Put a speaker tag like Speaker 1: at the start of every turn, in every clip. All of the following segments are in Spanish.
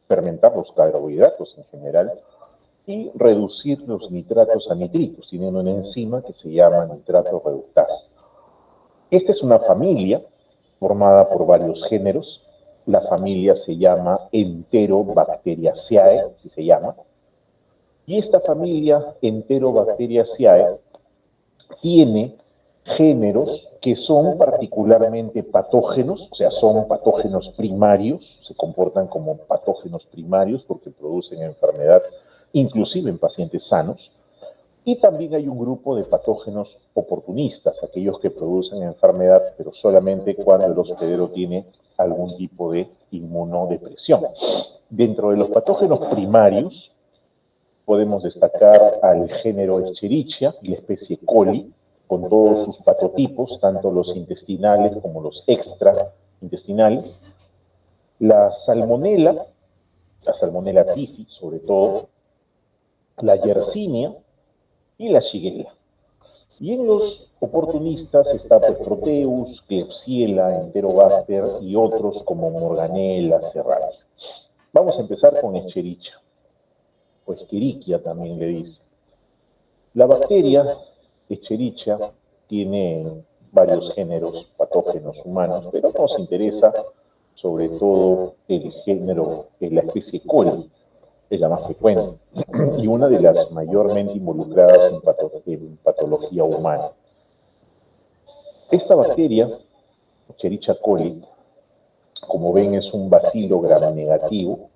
Speaker 1: fermentar los carbohidratos en general y reducir los nitratos a nitritos. Tienen una enzima que se llama nitrato reductasa. Esta es una familia formada por varios géneros. La familia se llama Enterobacteriaceae, así se llama. Y esta familia Enterobacteriaceae tiene géneros que son particularmente patógenos, o sea, son patógenos primarios, se comportan como patógenos primarios porque producen enfermedad, inclusive en pacientes sanos. Y también hay un grupo de patógenos oportunistas, aquellos que producen enfermedad, pero solamente cuando el hospedero tiene algún tipo de inmunodepresión. Dentro de los patógenos primarios, podemos destacar al género Escherichia y la especie coli, con todos sus patotipos, tanto los intestinales como los extraintestinales. La salmonela typhi, sobre todo, la yersinia y la shigella. Y en los oportunistas está pues, Proteus, Klebsiella, Enterobacter y otros como Morganella, Serratia. Vamos a empezar con Escherichia, o Escherichia también le dice. La bacteria Escherichia tiene varios géneros patógenos humanos, pero nos interesa sobre todo el género, la especie coli, es la más frecuente y una de las mayormente involucradas en patología humana. Esta bacteria, Escherichia coli, como ven es un bacilo gram negativo.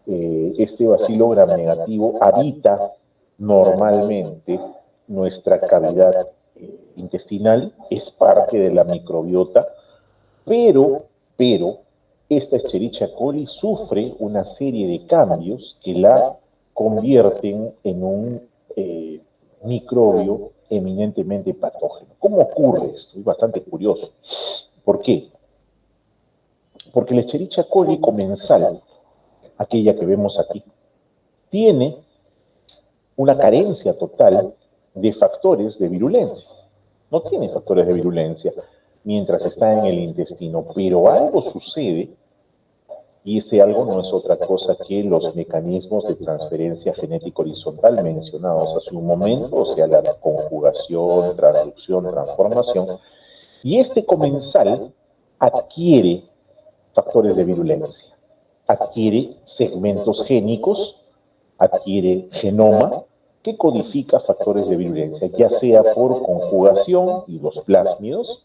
Speaker 1: Este bacilo gram negativo habita normalmente nuestra cavidad intestinal, es parte de la microbiota, pero esta Escherichia coli sufre una serie de cambios que la convierten en un microbio eminentemente patógeno. ¿Cómo ocurre esto? Es bastante curioso. ¿Por qué? Porque la Escherichia coli comensal, aquella que vemos aquí, tiene una carencia total de factores de virulencia. No tiene factores de virulencia mientras está en el intestino, pero algo sucede y ese algo no es otra cosa que los mecanismos de transferencia genética horizontal mencionados hace un momento, o sea, la conjugación, transducción, transformación, y este comensal adquiere factores de virulencia, adquiere segmentos génicos, adquiere genoma que codifica factores de virulencia, ya sea por conjugación y los plásmidos,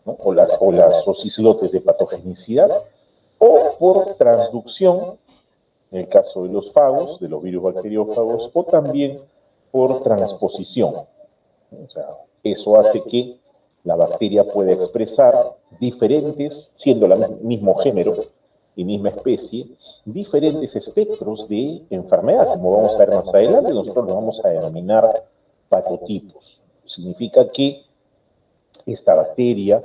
Speaker 1: ¿no? o las ocislotes de patogenicidad, o por transducción, en el caso de los fagos, de los virus bacteriófagos, o también por transposición. O sea, eso hace que la bacteria pueda expresar diferentes, siendo el mismo género y misma especie, diferentes espectros de enfermedad. Como vamos a ver más adelante, nosotros los vamos a denominar patotipos. Significa que esta bacteria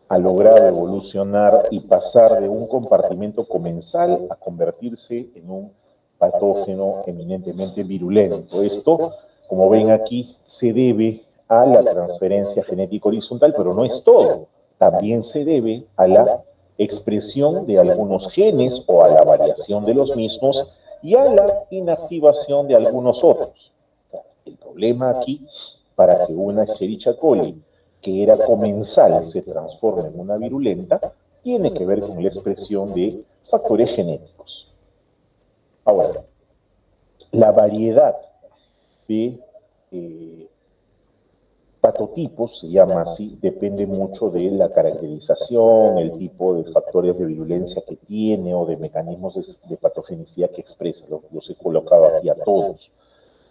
Speaker 1: ha logrado evolucionar y pasar de un compartimento comensal a convertirse en un patógeno eminentemente virulento. Esto, como ven aquí, se debe a la transferencia genética horizontal, pero no es todo. También se debe a la expresión de algunos genes o a la variación de los mismos y a la inactivación de algunos otros. El problema aquí, para que una Escherichia coli que era comensal se transforme en una virulenta, tiene que ver con la expresión de factores genéticos. Ahora, la variedad de patotipos, se llama así, depende mucho de la caracterización, el tipo de factores de virulencia que tiene o de mecanismos de patogenicidad que expresa. Los he colocado aquí a todos.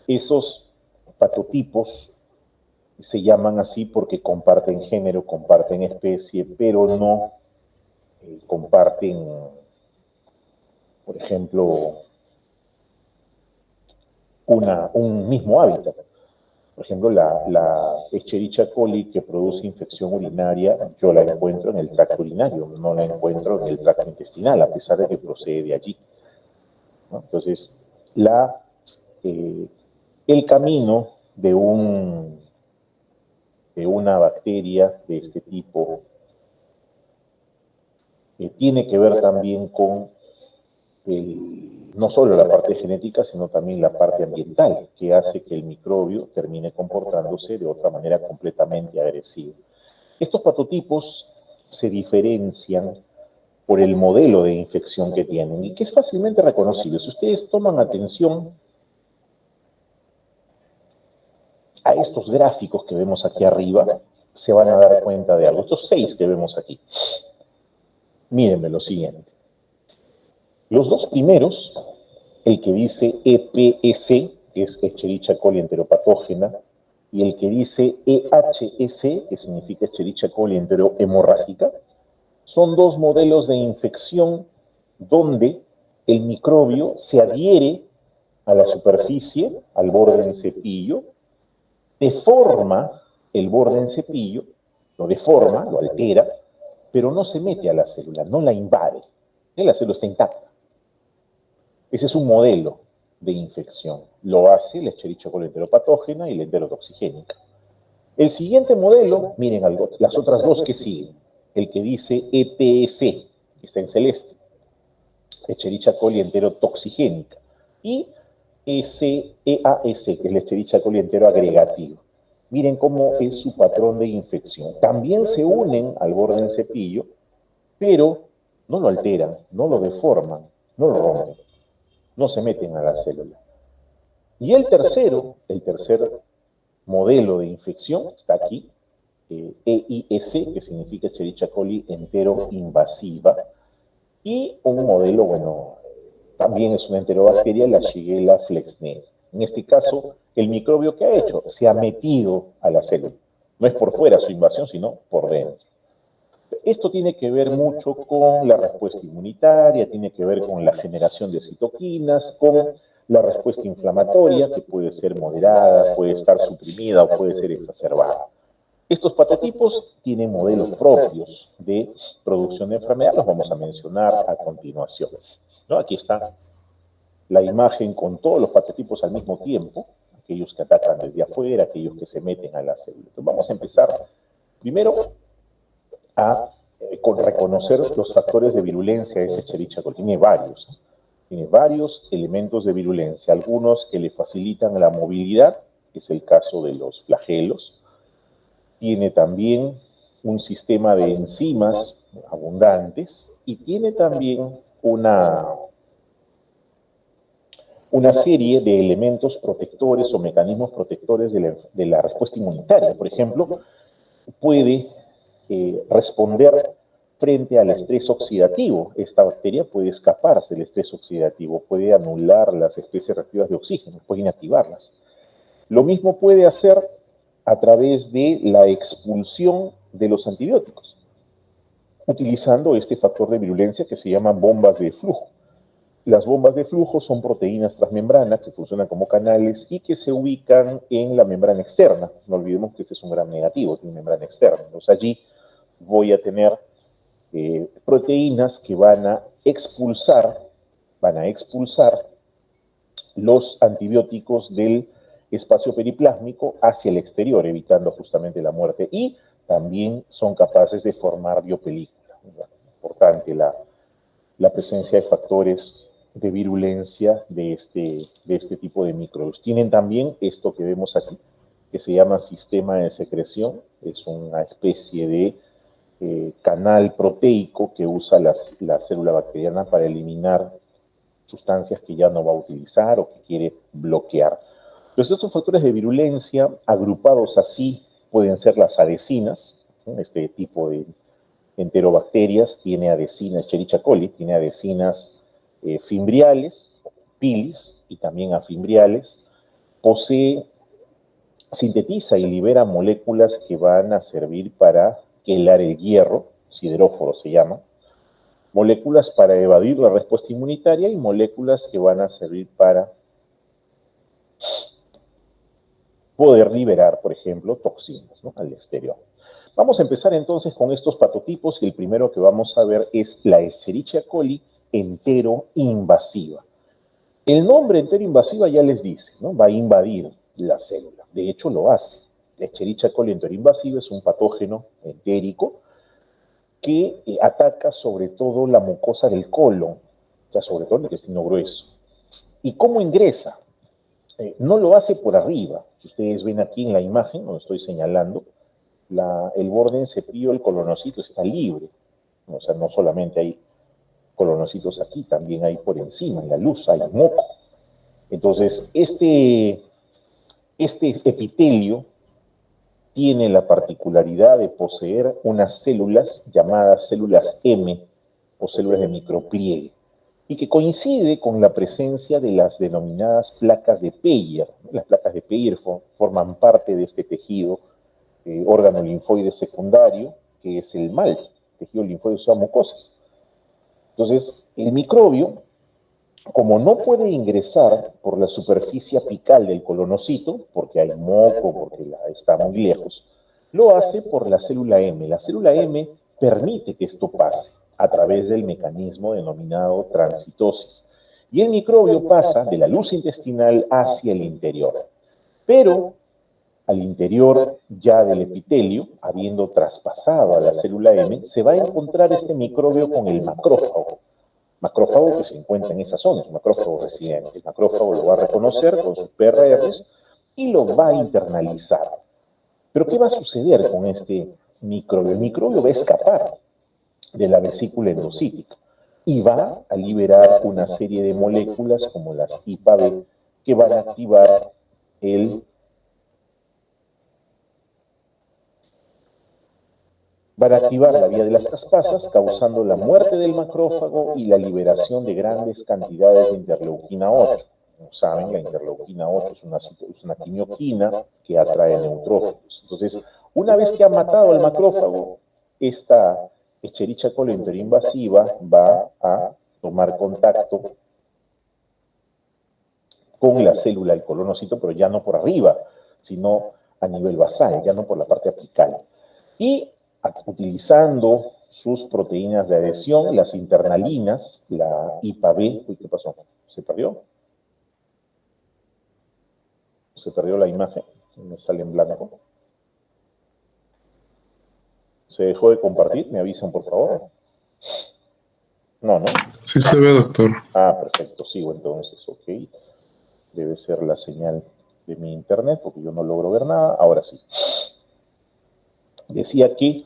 Speaker 1: Esos patotipos se llaman así porque comparten género, comparten especie, pero no comparten, por ejemplo, un mismo hábitat. Por ejemplo, la Escherichia coli que produce infección urinaria, yo la encuentro en el tracto urinario, no la encuentro en el tracto intestinal, a pesar de que procede de allí, ¿no? Entonces, el camino de una bacteria de este tipo tiene que ver también con no solo la parte genética, sino también la parte ambiental, que hace que el microbio termine comportándose de otra manera completamente agresiva. Estos patotipos se diferencian por el modelo de infección que tienen y que es fácilmente reconocible. Si ustedes toman atención a estos gráficos que vemos aquí arriba, se van a dar cuenta de algo. Estos 6 que vemos aquí. Mírenme lo siguiente. Los dos primeros, el que dice EPS, que es Escherichia coli enteropatógena, y el que dice EHS, que significa Escherichia coli enterohemorrágica, son dos modelos de infección donde el microbio se adhiere a la superficie, al borde en cepillo, deforma el borde en cepillo, lo deforma, lo altera, pero no se mete a la célula, no la invade. La célula está intacta. Ese es un modelo de infección. Lo hace la Escherichia coli enteropatógena y la enterotoxigénica. El siguiente modelo, miren algo, las otras dos que siguen. El que dice EPS, que está en celeste, Escherichia coli enterotoxigénica, y EAS, que es la Escherichia coli enteroagregativa. Miren cómo es su patrón de infección. También se unen al borde del cepillo, pero no lo alteran, no lo deforman, no lo rompen, no se meten a la célula. Y el tercer modelo de infección está aquí, EIS, que significa Escherichia coli enteroinvasiva, y un modelo, bueno, también es una enterobacteria, la Shigella flexneri. En este caso, el microbio que ha hecho se ha metido a la célula. No es por fuera su invasión, sino por dentro. Esto tiene que ver mucho con la respuesta inmunitaria, tiene que ver con la generación de citoquinas, con la respuesta inflamatoria, que puede ser moderada, puede estar suprimida o puede ser exacerbada. Estos patotipos tienen modelos propios de producción de enfermedad, los vamos a mencionar a continuación. ¿No? Aquí está la imagen con todos los patotipos al mismo tiempo, aquellos que atacan desde afuera, aquellos que se meten a la célula. Entonces vamos a empezar primero a reconocer los factores de virulencia de esta Escherichia coli. Tiene varios elementos de virulencia, algunos que le facilitan la movilidad, que es el caso de los flagelos. Tiene también un sistema de enzimas abundantes y tiene también una serie de elementos protectores o mecanismos protectores de la respuesta inmunitaria. Por ejemplo, puede responder frente al estrés oxidativo. Esta bacteria puede escaparse del estrés oxidativo, puede anular las especies reactivas de oxígeno, puede inactivarlas. Lo mismo puede hacer a través de la expulsión de los antibióticos, utilizando este factor de virulencia que se llaman bombas de flujo. Las bombas de flujo son proteínas transmembrana que funcionan como canales y que se ubican en la membrana externa. No olvidemos que este es un gram negativo, tiene membrana externa. Entonces allí voy a tener proteínas que van a expulsar los antibióticos del espacio periplásmico hacia el exterior, evitando justamente la muerte. Y también son capaces de formar biopelícula. Importante la presencia de factores de virulencia de este tipo de microbios. Tienen también esto que vemos aquí, que se llama sistema de secreción. Es una especie de canal proteico que usa la célula bacteriana para eliminar sustancias que ya no va a utilizar o que quiere bloquear. Entonces, estos factores de virulencia agrupados así pueden ser las adhesinas, ¿no? Este tipo de enterobacterias tiene adhesinas, Escherichia coli, tiene adhesinas fimbriales, pilis y también afimbriales. Sintetiza y libera moléculas que van a servir para quelar el hierro, sideróforo se llama, moléculas para evadir la respuesta inmunitaria y moléculas que van a servir para poder liberar, por ejemplo, toxinas, ¿no?, al exterior. Vamos a empezar entonces con estos patotipos y el primero que vamos a ver es la Escherichia coli enteroinvasiva. El nombre enteroinvasiva ya les dice, ¿no? Va a invadir la célula. De hecho, lo hace. La Escherichia coli enteroinvasiva es un patógeno entérico que ataca sobre todo la mucosa del colon. o sea, sobre todo el intestino grueso. ¿Y cómo ingresa? No lo hace por arriba. Si ustedes ven aquí en la imagen, donde estoy señalando, el borde en cepillo del colonocito está libre. O sea, no solamente hay colonocitos aquí, también hay por encima, en la luz, hay moco. Entonces, este epitelio tiene la particularidad de poseer unas células llamadas células M o células de micropliegue, y que coincide con la presencia de las denominadas placas de Peyer. Las placas de Peyer forman parte de este tejido órgano linfoide secundario, que es el MALT, tejido linfoide de mucosas. Entonces, el microbio, como no puede ingresar por la superficie apical del colonocito, porque hay moco, porque está muy lejos, lo hace por la célula M. La célula M permite que esto pase a través del mecanismo denominado transitosis. Y el microbio pasa de la luz intestinal hacia el interior. Pero al interior ya del epitelio, habiendo traspasado a la célula M, se va a encontrar este microbio con el macrófago que se encuentra en esa zona, es macrófago residente. El macrófago lo va a reconocer con sus PRRs y lo va a internalizar. Pero ¿qué va a suceder con este microbio? El microbio va a escapar de la vesícula endocítica y va a liberar una serie de moléculas como las IPA-B que van a activar la vía de las caspasas, causando la muerte del macrófago y la liberación de grandes cantidades de interleuquina 8. Como saben, la interleuquina 8 es una quimioquina que atrae neutrófilos. Entonces, una vez que ha matado al macrófago, esta Escherichia coli enteroinvasiva va a tomar contacto con la célula del colonocito, pero ya no por arriba, sino a nivel basal, ya no por la parte apical. Y utilizando sus proteínas de adhesión, las internalinas, la IPA-B. Uy, ¿qué pasó? ¿Se perdió? ¿Se perdió la imagen? Me sale en blanco. ¿Se dejó de compartir? ¿Me avisan, por favor? No, ¿no?
Speaker 2: Sí se ve, doctor.
Speaker 1: Ah, perfecto. Sigo entonces, ok. Debe ser la señal de mi internet, porque yo no logro ver nada. Ahora sí. Decía que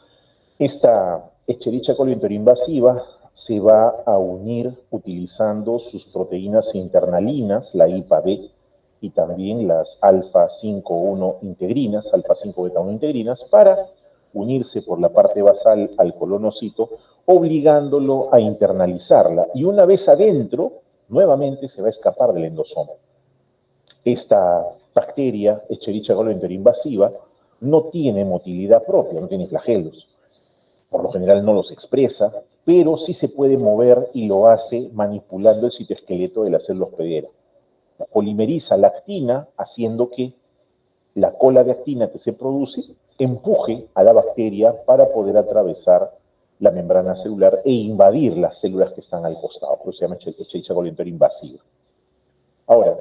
Speaker 1: esta Escherichia coli enteroinvasiva se va a unir utilizando sus proteínas internalinas, la IPA-B, y también las alfa-5-1 integrinas, alfa-5-beta-1 integrinas, para unirse por la parte basal al colonocito, obligándolo a internalizarla. Y una vez adentro, nuevamente se va a escapar del endosoma. Esta bacteria, Escherichia coli enteroinvasiva, no tiene motilidad propia, no tiene flagelos. Por lo general no los expresa, pero sí se puede mover y lo hace manipulando el citoesqueleto de la célula hospedera. Polimeriza la actina, haciendo que la cola de actina que se produce empuje a la bacteria para poder atravesar la membrana celular e invadir las células que están al costado. Por eso se llama Escherichia coli enteroinvasiva. Ahora,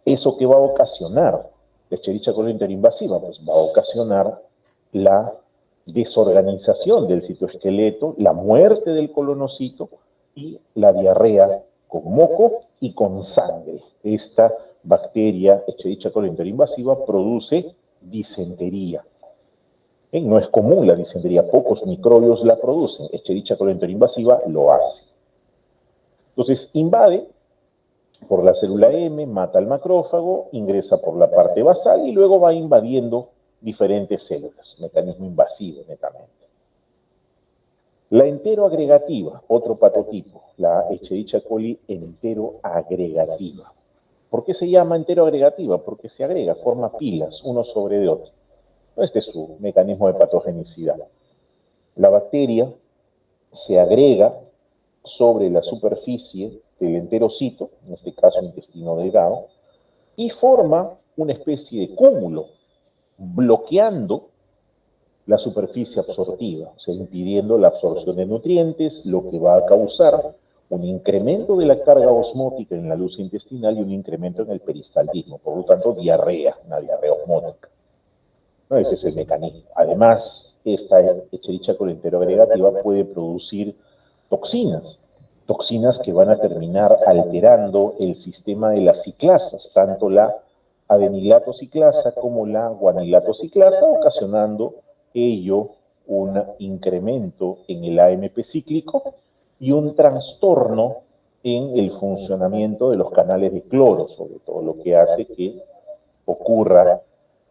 Speaker 1: ¿eso qué va a ocasionar? La Escherichia coli enteroinvasiva, pues va a ocasionar la desorganización del citoesqueleto, la muerte del colonocito y la diarrea con moco y con sangre. Esta bacteria, Escherichia coli enteroinvasiva, produce disentería. No es común la disentería, pocos microbios la producen. Escherichia coli enteroinvasiva lo hace. Entonces, invade por la célula M, mata al macrófago, ingresa por la parte basal y luego va invadiendo diferentes células, mecanismo invasivo netamente. La enteroagregativa, otro patotipo, la Escherichia coli enteroagregativa. ¿Por qué se llama enteroagregativa? Porque se agrega, forma pilas, uno sobre de otro. Este es su mecanismo de patogenicidad. La bacteria se agrega sobre la superficie del enterocito, en este caso intestino delgado, y forma una especie de cúmulo, bloqueando la superficie absortiva, o sea, impidiendo la absorción de nutrientes, lo que va a causar un incremento de la carga osmótica en la luz intestinal y un incremento en el peristaltismo, por lo tanto, diarrea, una diarrea osmótica. ¿No? Ese es el mecanismo. Además, esta Escherichia coli enteroagregativa puede producir toxinas, toxinas que van a terminar alterando el sistema de las ciclasas, tanto la adenilato ciclasa como la guanilato ciclasa, ocasionando ello un incremento en el AMP cíclico y un trastorno en el funcionamiento de los canales de cloro, sobre todo, lo que hace que ocurra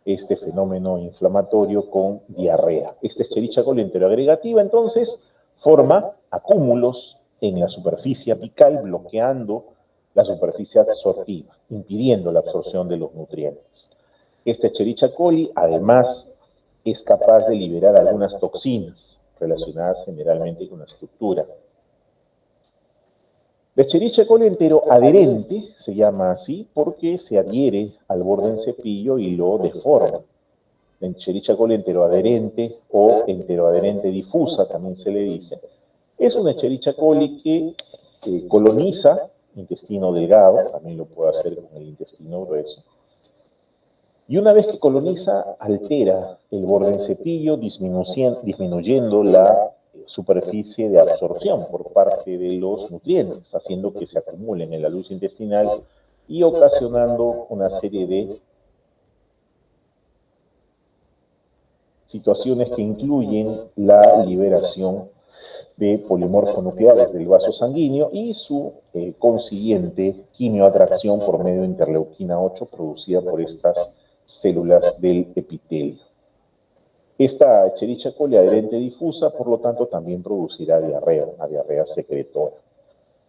Speaker 1: este fenómeno inflamatorio con diarrea. Esta Escherichia coli enteroagregativa, entonces, forma acúmulos en la superficie apical, bloqueando la superficie absortiva, impidiendo la absorción de los nutrientes. Esta Escherichia coli, además, es capaz de liberar algunas toxinas relacionadas generalmente con la estructura. La Escherichia coli enteroadherente se llama así porque se adhiere al borde del cepillo y lo deforma. La Escherichia coli enteroadherente o enteroadherente difusa, también se le dice, es una Escherichia coli que coloniza intestino delgado, también lo puede hacer con el intestino grueso. Y una vez que coloniza, altera el borde del cepillo, disminuyendo la superficie de absorción por parte de los nutrientes, haciendo que se acumulen en la luz intestinal y ocasionando una serie de situaciones que incluyen la liberación de polimorfonucleares del vaso sanguíneo y su consiguiente quimioatracción por medio de interleuquina 8 producida por estas células del epitelio. Esta Escherichia coli adherente difusa, por lo tanto, también producirá diarrea, una diarrea secretora.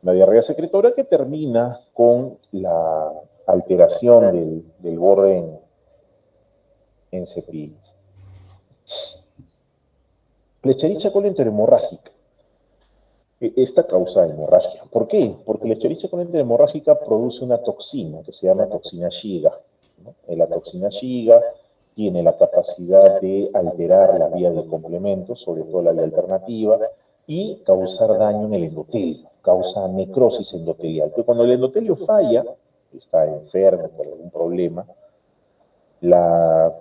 Speaker 1: Una diarrea secretora que termina con la alteración del borde en cepillo. La Escherichia coli enterohemorrágica. Esta causa hemorragia. ¿Por qué? Porque la Escherichia coli enterohemorrágica produce una toxina que se llama toxina Shiga, ¿no? La toxina Shiga tiene la capacidad de alterar las vías del complemento, sobre todo la vía alternativa, y causar daño en el endotelio, causa necrosis endotelial. Pero cuando el endotelio falla, está enfermo por algún problema, la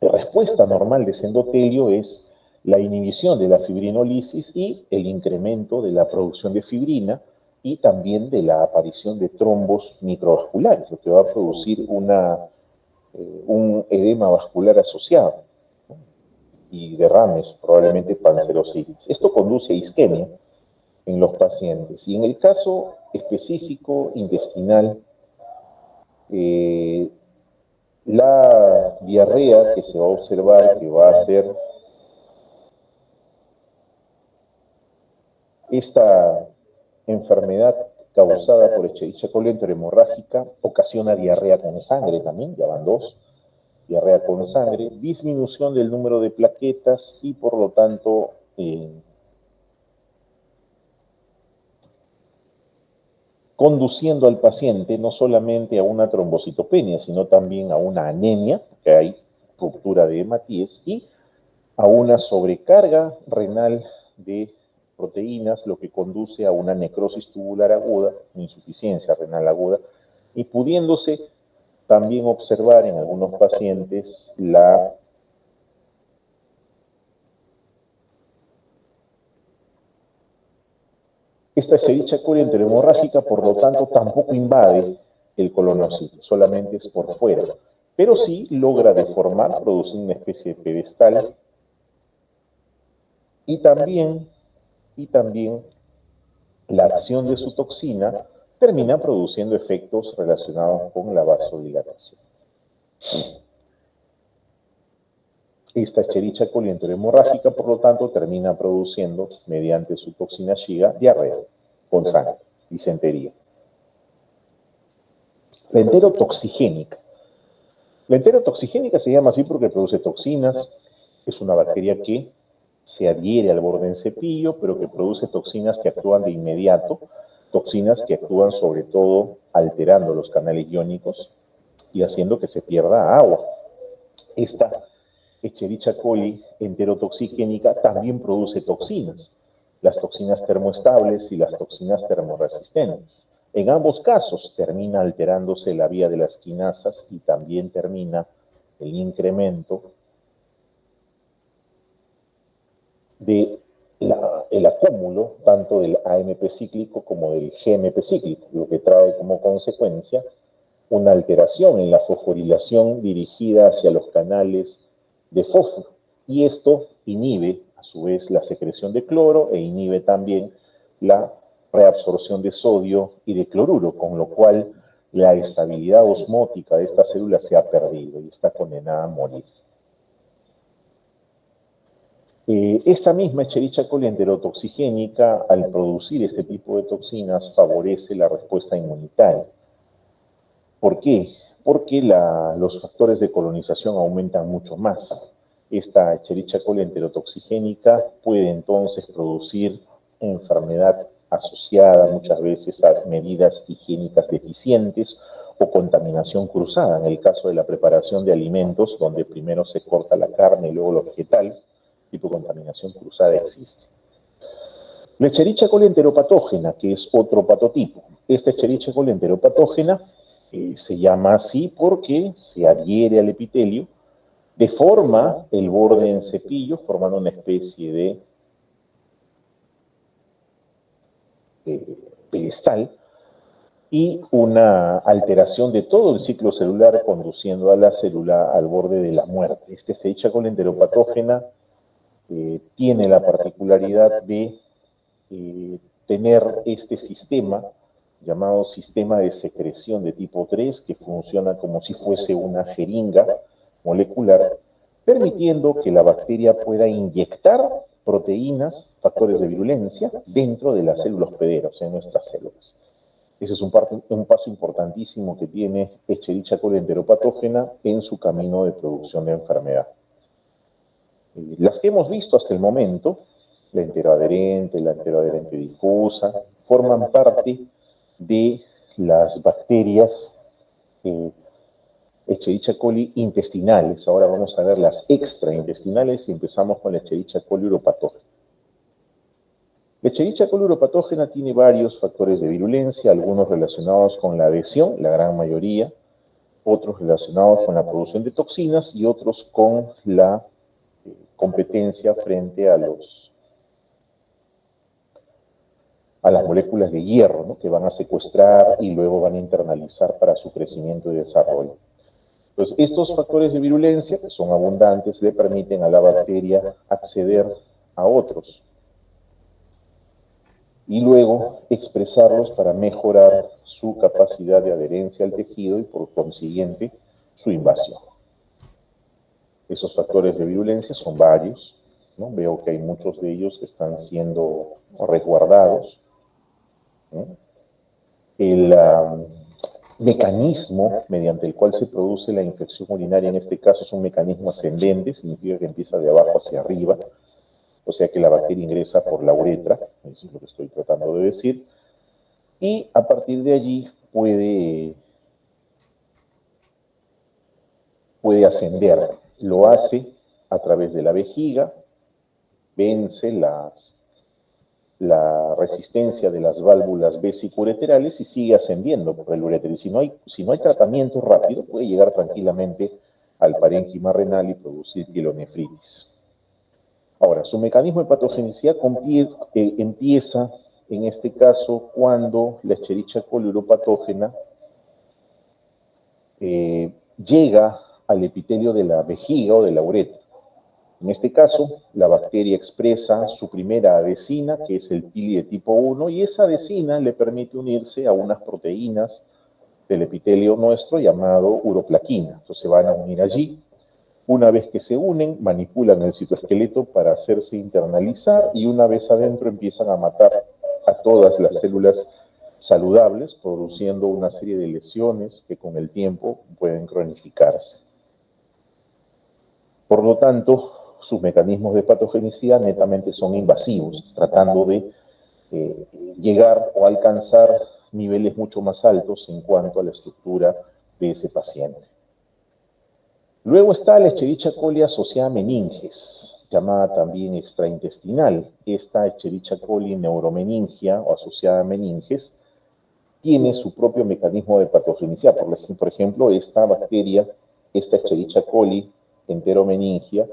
Speaker 1: respuesta normal de ese endotelio es la inhibición de la fibrinolisis y el incremento de la producción de fibrina y también de la aparición de trombos microvasculares, lo que va a producir un edema vascular asociado, ¿no? Y derrames, probablemente panserositis. Esto conduce a isquemia en los pacientes. Y en el caso específico intestinal, la diarrea que se va a observar, que va a ser esta enfermedad causada por Escherichia coli enterohemorrágica, ocasiona diarrea con sangre también, ya van dos, diarrea con sangre, disminución del número de plaquetas y por lo tanto conduciendo al paciente no solamente a una trombocitopenia, sino también a una anemia, que hay ruptura de hematíes, y a una sobrecarga renal de proteínas, lo que conduce a una necrosis tubular aguda, insuficiencia renal aguda, y pudiéndose también observar en algunos pacientes esta Escherichia coli enterohemorrágica, por lo tanto, tampoco invade el colonocito, solamente es por fuera, pero sí logra deformar, produciendo una especie de pedestal, y también la acción de su toxina termina produciendo efectos relacionados con la vasodilatación. Esta Escherichia coli enterohemorrágica, por lo tanto, termina produciendo, mediante su toxina Shiga, diarrea con sangre, disentería. La enterotoxigénica. La enterotoxigénica se llama así porque produce toxinas, es una bacteria que se adhiere al borde del cepillo, pero que produce toxinas que actúan de inmediato, toxinas que actúan sobre todo alterando los canales iónicos y haciendo que se pierda agua. Esta Escherichia coli enterotoxigénica también produce toxinas, las toxinas termoestables y las toxinas termoresistentes. En ambos casos termina alterándose la vía de las quinasas y también termina el incremento de la el acúmulo tanto del AMP cíclico como del GMP cíclico, lo que trae como consecuencia una alteración en la fosforilación dirigida hacia los canales de fósforo. Y esto inhibe, a su vez, la secreción de cloro e inhibe también la reabsorción de sodio y de cloruro, con lo cual la estabilidad osmótica de esta célula se ha perdido y está condenada a morir. Esta misma Escherichia coli enterotoxigénica, al producir este tipo de toxinas, favorece la respuesta inmunitaria. ¿Por qué? Porque los factores de colonización aumentan mucho más. Esta Escherichia coli enterotoxigénica puede entonces producir enfermedad asociada muchas veces a medidas higiénicas deficientes o contaminación cruzada, en el caso de la preparación de alimentos donde primero se corta la carne y luego los vegetales, tipo contaminación cruzada existe. La Escherichia coli enteropatógena, que es otro patotipo. Esta Escherichia coli enteropatógena se llama así porque se adhiere al epitelio, deforma el borde en cepillo, formando una especie de pedestal y una alteración de todo el ciclo celular conduciendo a la célula al borde de la muerte. Esta Escherichia coli enteropatógena tiene la particularidad de tener este sistema llamado sistema de secreción de tipo 3, que funciona como si fuese una jeringa molecular, permitiendo que la bacteria pueda inyectar proteínas, factores de virulencia, dentro de las células hospederas, en nuestras células. Ese es un paso importantísimo que tiene Escherichia coli enteropatógena en su camino de producción de enfermedad. Las que hemos visto hasta el momento, la enteroadherente, la enteroadherente difusa, forman parte de las bacterias Escherichia coli intestinales. Ahora vamos a ver las extraintestinales y empezamos con la Escherichia coli uropatógena. La Escherichia coli uropatógena tiene varios factores de virulencia, algunos relacionados con la adhesión, la gran mayoría, otros relacionados con la producción de toxinas y otros con la competencia frente a las moléculas de hierro, ¿no?, que van a secuestrar y luego van a internalizar para su crecimiento y desarrollo. Entonces, estos factores de virulencia, que son abundantes, le permiten a la bacteria acceder a otros y luego expresarlos para mejorar su capacidad de adherencia al tejido y, por consiguiente, su invasión. Esos factores de virulencia son varios, ¿no? Veo que hay muchos de ellos que están siendo resguardados, ¿no? El mecanismo mediante el cual se produce la infección urinaria, en este caso, es un mecanismo ascendente, significa que empieza de abajo hacia arriba, o sea que la bacteria ingresa por la uretra, eso es lo que estoy tratando de decir, y a partir de allí puede ascender. Lo hace a través de la vejiga, vence la resistencia de las válvulas vesicureterales y sigue ascendiendo por el uréter. Y si no hay tratamiento rápido, puede llegar tranquilamente al parénquima renal y producir pielonefritis. Ahora, su mecanismo de patogenicidad empieza, en este caso, cuando la Escherichia coli uropatógena llega al epitelio de la vejiga o de la uretra. En este caso, la bacteria expresa su primera adhesina, que es el pili de tipo 1, y esa adhesina le permite unirse a unas proteínas del epitelio nuestro llamado uroplaquina. Entonces se van a unir allí. Una vez que se unen, manipulan el citoesqueleto para hacerse internalizar y una vez adentro empiezan a matar a todas las células saludables, produciendo una serie de lesiones que con el tiempo pueden cronificarse. Por lo tanto, sus mecanismos de patogenicidad netamente son invasivos, tratando de llegar o alcanzar niveles mucho más altos en cuanto a la estructura de ese paciente. Luego está la Escherichia coli asociada a meninges, llamada también extraintestinal. Esta Escherichia coli neuromeningia o asociada a meninges tiene su propio mecanismo de patogenicidad. Por ejemplo, esta bacteria, esta Escherichia coli enteromeningia,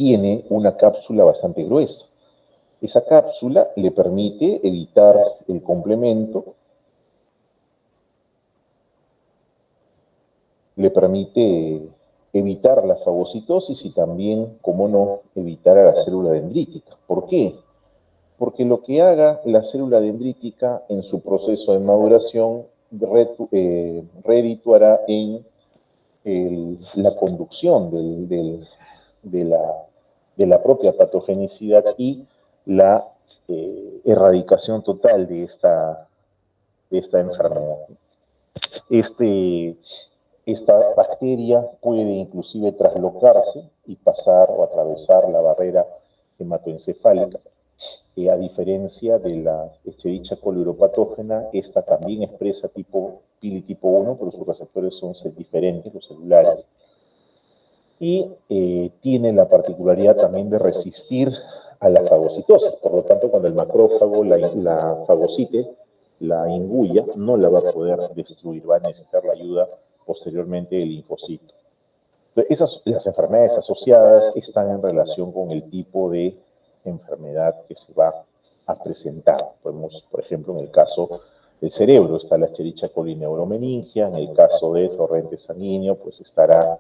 Speaker 1: tiene una cápsula bastante gruesa. Esa cápsula le permite evitar el complemento, le permite evitar la fagocitosis y también, como no, evitar a la célula dendrítica. ¿Por qué? Porque lo que haga la célula dendrítica en su proceso de maduración redituará en la conducción de la propia patogenicidad y la erradicación total de esta enfermedad. Esta bacteria puede inclusive traslocarse y pasar o atravesar la barrera hematoencefálica. A diferencia de la Escherichia coli uropatógena, esta también expresa pili tipo 1, pero sus receptores son diferentes, los celulares. Y tiene la particularidad también de resistir a la fagocitosis. Por lo tanto, cuando el macrófago la fagocite, la inguya, no la va a poder destruir, va a necesitar la ayuda posteriormente del linfocito. Entonces, las enfermedades asociadas están en relación con el tipo de enfermedad que se va a presentar. Podemos, por ejemplo, en el caso del cerebro, está la Escherichia coli neuromeningia, en el caso de torrente sanguíneo, pues estará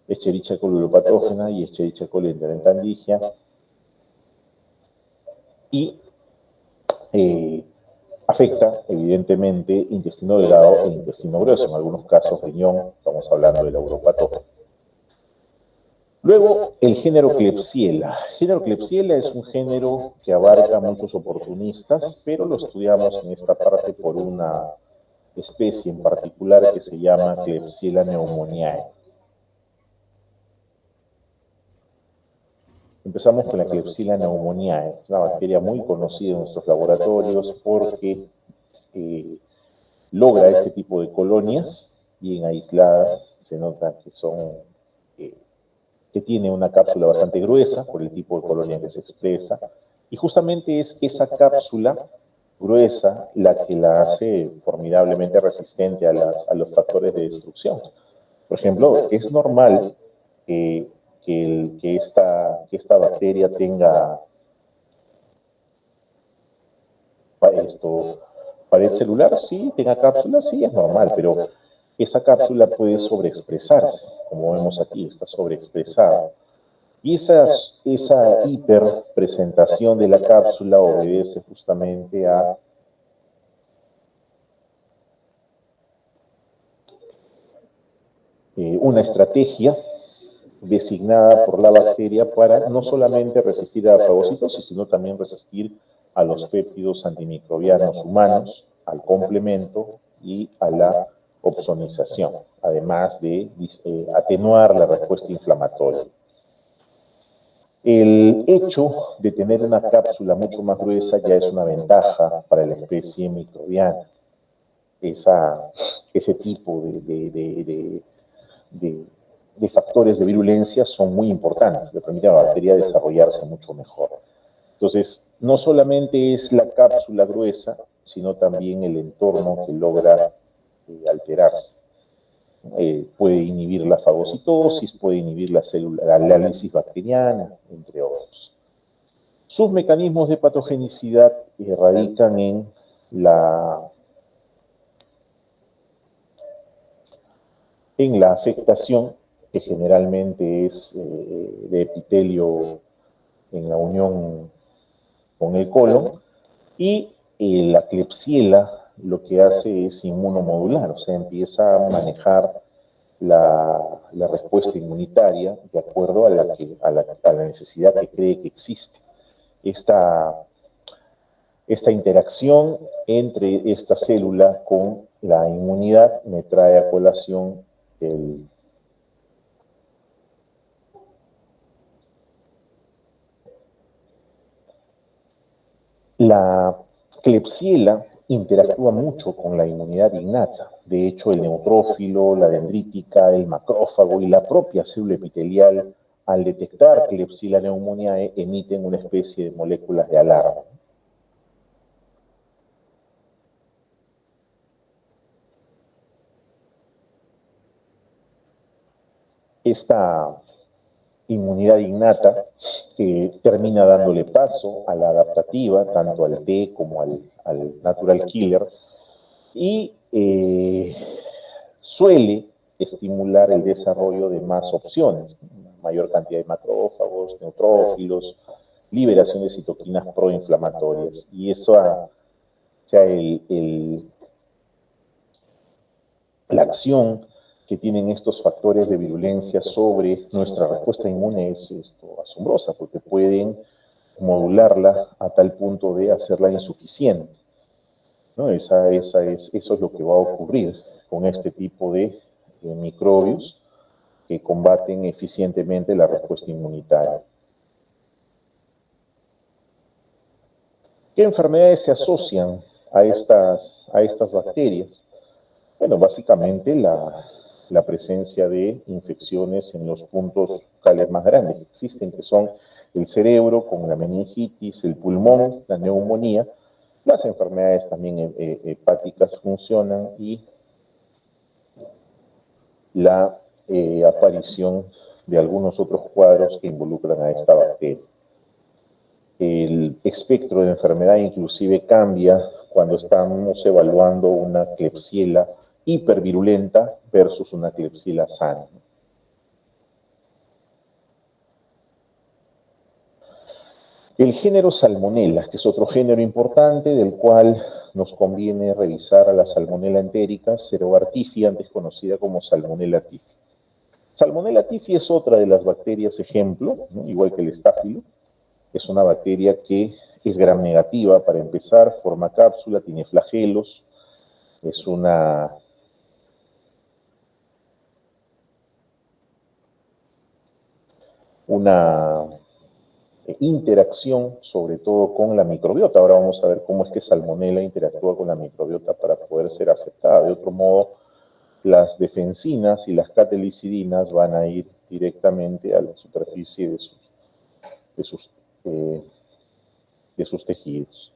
Speaker 1: Escherichia coli uropatógena y Escherichia coli enterocandidia. Y afecta, evidentemente, intestino delgado e intestino grueso, en algunos casos riñón, estamos hablando de la uropatógena. Luego, el género Klebsiella. El género Klebsiella es un género que abarca a muchos oportunistas, pero lo estudiamos en esta parte por una especie en particular que se llama Klebsiella pneumoniae. Empezamos con la Klebsiella pneumoniae, es una bacteria muy conocida en nuestros laboratorios porque logra este tipo de colonias bien aisladas, se nota que que tiene una cápsula bastante gruesa por el tipo de colonia que se expresa, y justamente es esa cápsula gruesa la que la hace formidablemente resistente a los factores de destrucción. Por ejemplo, es normal que esta bacteria tenga pared celular, sí, tenga cápsula, sí, es normal, pero esa cápsula puede sobreexpresarse, como vemos aquí, está sobreexpresada. Y esa hiperpresentación de la cápsula obedece justamente a una estrategia designada por la bacteria para no solamente resistir a la fagocitosis, sino también resistir a los péptidos antimicrobianos humanos, al complemento y a la opsonización, además de atenuar la respuesta inflamatoria. El hecho de tener una cápsula mucho más gruesa ya es una ventaja para la especie microbiana. Ese tipo de factores de virulencia son muy importantes, le permiten a la bacteria desarrollarse mucho mejor. Entonces, no solamente es la cápsula gruesa, sino también el entorno que logra alterarse. Puede inhibir la fagocitosis, puede inhibir la lisis bacteriana, entre otros. Sus mecanismos de patogenicidad radican en la afectación, que generalmente es de epitelio en la unión con el colon, y la Klebsiella lo que hace es inmunomodular, o sea, empieza a manejar la respuesta inmunitaria de acuerdo a la necesidad que cree que existe. Esta interacción entre esta célula con la inmunidad me trae a colación la Klebsiella interactúa mucho con la inmunidad innata. De hecho, el neutrófilo, la dendrítica, el macrófago y la propia célula epitelial, al detectar Klebsiella pneumoniae, emiten una especie de moléculas de alarma. Esta inmunidad innata que termina dándole paso a la adaptativa, tanto al T como al natural killer, y suele estimular el desarrollo de más opciones, mayor cantidad de macrófagos, neutrófilos, liberación de citoquinas proinflamatorias. Y eso, o sea, la acción que tienen estos factores de virulencia sobre nuestra respuesta inmune es asombrosa, porque pueden modularla a tal punto de hacerla insuficiente, ¿no? Eso es lo que va a ocurrir con este tipo de microbios que combaten eficientemente la respuesta inmunitaria. ¿Qué enfermedades se asocian a estas bacterias? Bueno, básicamente la presencia de infecciones en los puntos focales más grandes que existen, que son el cerebro con la meningitis, el pulmón, la neumonía. Las enfermedades también hepáticas funcionan y la aparición de algunos otros cuadros que involucran a esta bacteria. El espectro de enfermedad inclusive cambia cuando estamos evaluando una Klebsiella hipervirulenta versus una Klebsiella sana. El género Salmonella, este es otro género importante del cual nos conviene revisar a la Salmonella entérica, Cerobartifi, antes conocida como Salmonella typhi. Salmonella typhi es otra de las bacterias ejemplo, ¿no? Igual que el estáfilo. Es una bacteria que es gram negativa para empezar, forma cápsula, tiene flagelos, es una interacción sobre todo con la microbiota. Ahora vamos a ver cómo es que Salmonella interactúa con la microbiota para poder ser aceptada. De otro modo, las defensinas y las catelicidinas van a ir directamente a la superficie de sus tejidos.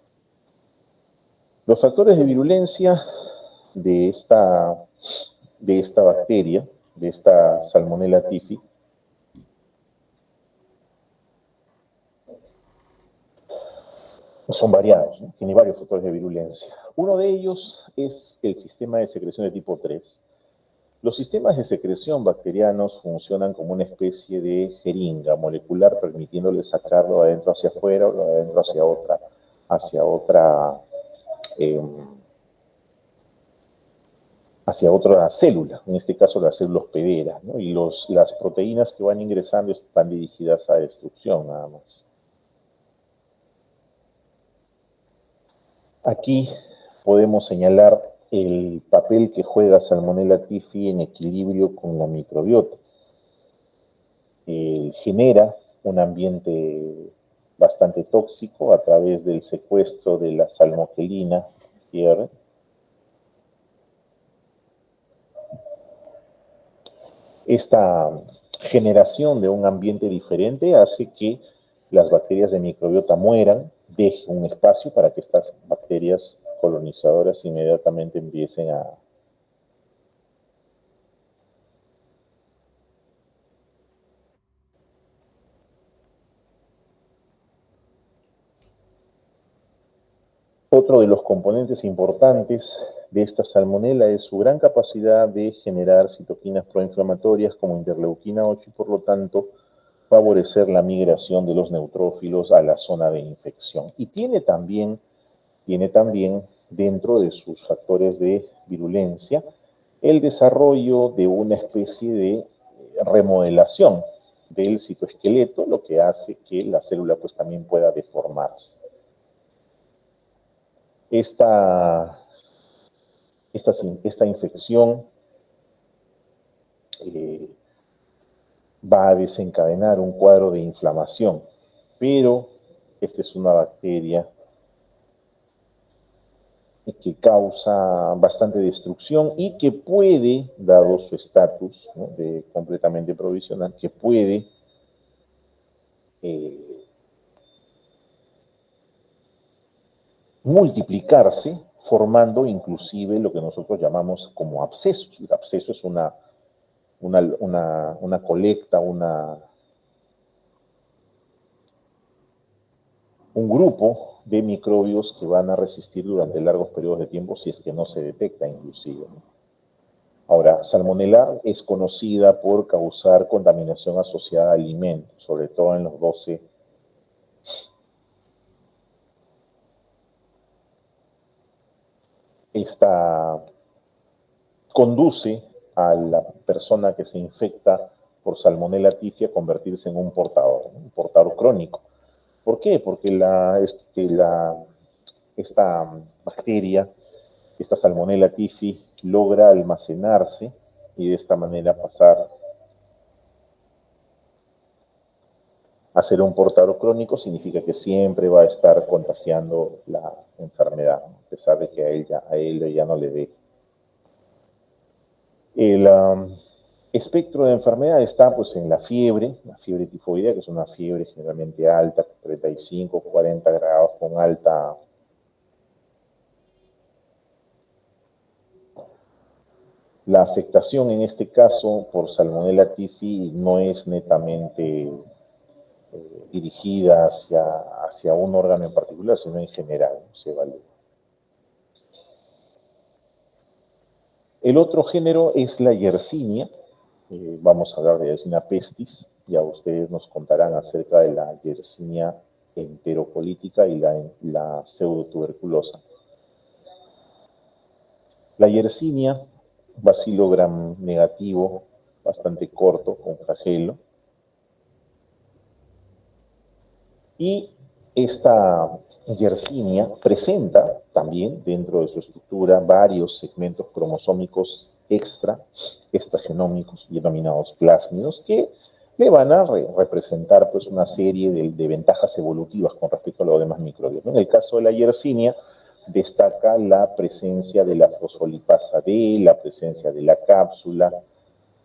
Speaker 1: Los factores de virulencia de esta bacteria, de esta Salmonella typhi, son variados, ¿no? Tiene varios factores de virulencia. Uno de ellos es el sistema de secreción de tipo 3. Los sistemas de secreción bacterianos funcionan como una especie de jeringa molecular, permitiéndole sacarlo de adentro hacia afuera o de adentro hacia otra célula, en este caso las células hospederas, ¿no? Y las proteínas que van ingresando están dirigidas a destrucción nada más. Aquí podemos señalar el papel que juega Salmonella typhi en equilibrio con la microbiota. Genera un ambiente bastante tóxico a través del secuestro de la salmonelina tierra. Esta generación de un ambiente diferente hace que las bacterias de microbiota mueran, deje un espacio para que estas bacterias colonizadoras inmediatamente empiecen a Otro de los componentes importantes de esta salmonela es su gran capacidad de generar citoquinas proinflamatorias como interleuquina 8 y por lo tanto favorecer la migración de los neutrófilos a la zona de infección. Y tiene también dentro de sus factores de virulencia el desarrollo de una especie de remodelación del citoesqueleto, lo que hace que la célula pues también pueda deformarse. Esta infección va a desencadenar un cuadro de inflamación, pero esta es una bacteria que causa bastante destrucción y que puede, dado su estatus, ¿no?, de completamente provisional, que puede multiplicarse formando inclusive lo que nosotros llamamos como abscesos. El absceso es una colecta, una un grupo de microbios que van a resistir durante largos periodos de tiempo si es que no se detecta inclusive, ¿no? Ahora, Salmonella es conocida por causar contaminación asociada a alimentos, sobre todo en los 12. Esta conduce a la persona que se infecta por Salmonella tifia a convertirse en ¿no? Un portador crónico. ¿Por qué? Porque esta bacteria, esta Salmonella tifi, logra almacenarse y de esta manera pasar a ser un portador crónico. Significa que siempre va a estar contagiando la enfermedad, ¿no? A pesar de que a él ya no le dé. El espectro de enfermedad está pues en la fiebre tifoidea, que es una fiebre generalmente alta, 35, 40 grados, con alta la afectación en este caso por Salmonella tifi no es netamente dirigida hacia un órgano en particular, sino en general, ¿no? Se evalúa. El otro género es la Yersinia. Vamos a hablar de Yersinia pestis. Ya ustedes nos contarán acerca de la Yersinia enterocolítica y la pseudotuberculosa. La Yersinia, bacilo gram negativo, bastante corto, con flagelo. Y esta Yersinia presenta también dentro de su estructura varios segmentos cromosómicos extragenómicos, denominados plásmidos, que le van a representar pues, una serie de ventajas evolutivas con respecto a los demás microbios, ¿no? En el caso de la Yersinia, destaca la presencia de la fosfolipasa D, la presencia de la cápsula,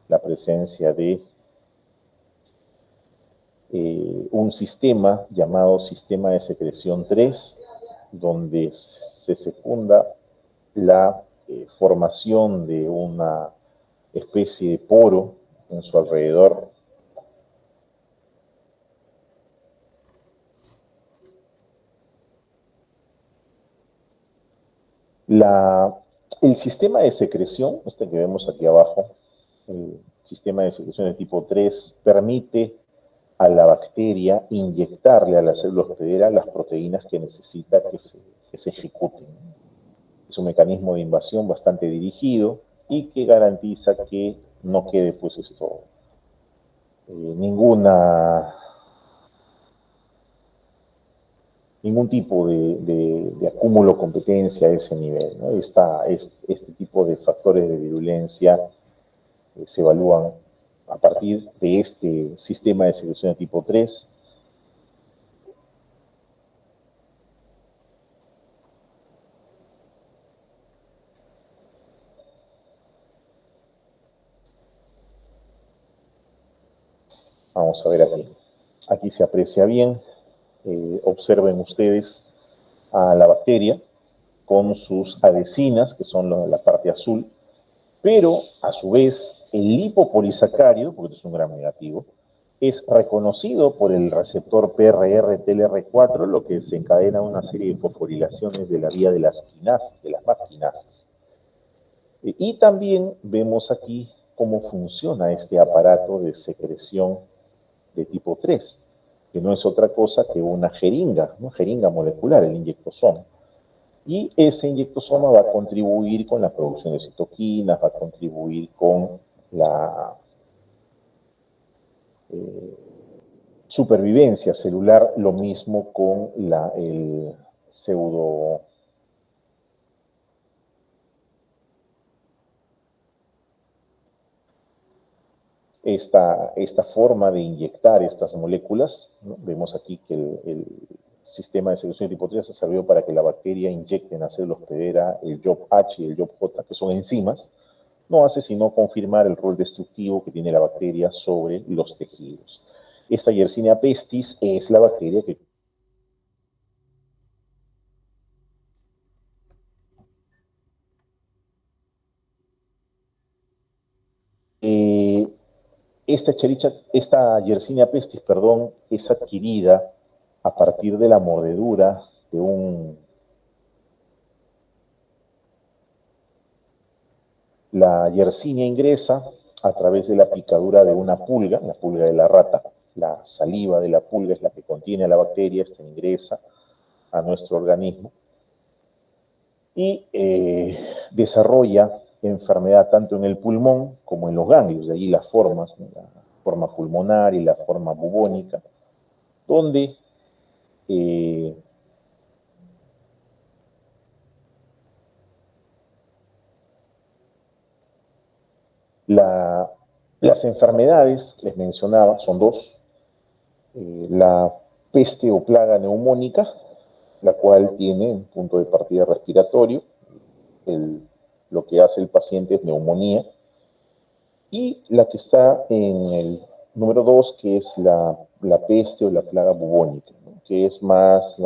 Speaker 1: la presencia de un sistema llamado sistema de secreción 3, donde se secunda la formación de una especie de poro en su alrededor. El sistema de secreción, este que vemos aquí abajo, el sistema de secreción de tipo 3, permite a la bacteria inyectarle a la célula hospedera las proteínas que necesita que se ejecuten. Es un mecanismo de invasión bastante dirigido y que garantiza que no quede pues ningún tipo de acúmulo de competencia a ese nivel, ¿no? Este tipo de factores de virulencia se evalúan a partir de este sistema de secreción de tipo 3. Vamos a ver aquí. Aquí se aprecia bien. Observen ustedes a la bacteria con sus adhesinas, que son la parte azul, pero a su vez el lipopolisacárido, porque es un gram negativo, es reconocido por el receptor PRR-TLR4, lo que desencadena una serie de fosforilaciones de la vía de las quinasas, de las MAP-quinasas. Y también vemos aquí cómo funciona este aparato de secreción de tipo 3, que no es otra cosa que una jeringa molecular, el inyectosoma. Y ese inyectosoma va a contribuir con la producción de citoquinas, va a contribuir con la supervivencia celular, lo mismo con el pseudo... Esta forma de inyectar estas moléculas, ¿no? Vemos aquí que el sistema de secreción de tipo 3 se sirvió para que la bacteria inyecte en la célula hospedera el JOP-H y el JOP-J, que son enzimas, no hace sino confirmar el rol destructivo que tiene la bacteria sobre los tejidos. Esta Yersinia pestis es la bacteria que esta Yersinia pestis, perdón, es adquirida a partir de la mordedura de la Yersinia ingresa a través de la picadura de una pulga, la pulga de la rata. La saliva de la pulga es la que contiene la bacteria, esta ingresa a nuestro organismo y desarrolla enfermedad tanto en el pulmón como en los ganglios, de allí las formas, ¿no? La forma pulmonar y la forma bubónica, donde las enfermedades, les mencionaba, son dos. La peste o plaga neumónica, la cual tiene un punto de partida respiratorio. Lo que hace el paciente es neumonía. Y la que está en el número 2, que es la peste o la plaga bubónica, ¿no? Que es más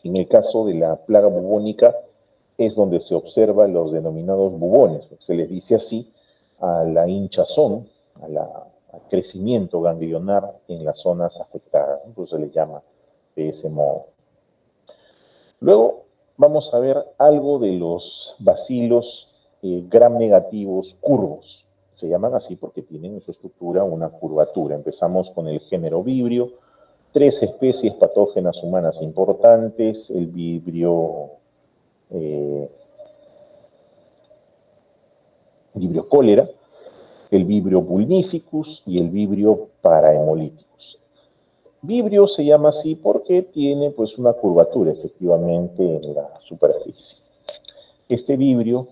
Speaker 1: en el caso de la plaga bubónica, es donde se observan los denominados bubones. Se les dice así a la hinchazón, al crecimiento ganglionar en las zonas afectadas. Entonces se les llama de ese modo. Luego vamos a ver algo de los bacilos gram negativos curvos. Se llaman así porque tienen en su estructura una curvatura. Empezamos con el género Vibrio, 3 especies patógenas humanas importantes, el Vibrio cólera, el Vibrio vulnificus y el Vibrio parahemolyticus. Vibrio se llama así porque tiene pues una curvatura efectivamente en la superficie. Este vibrio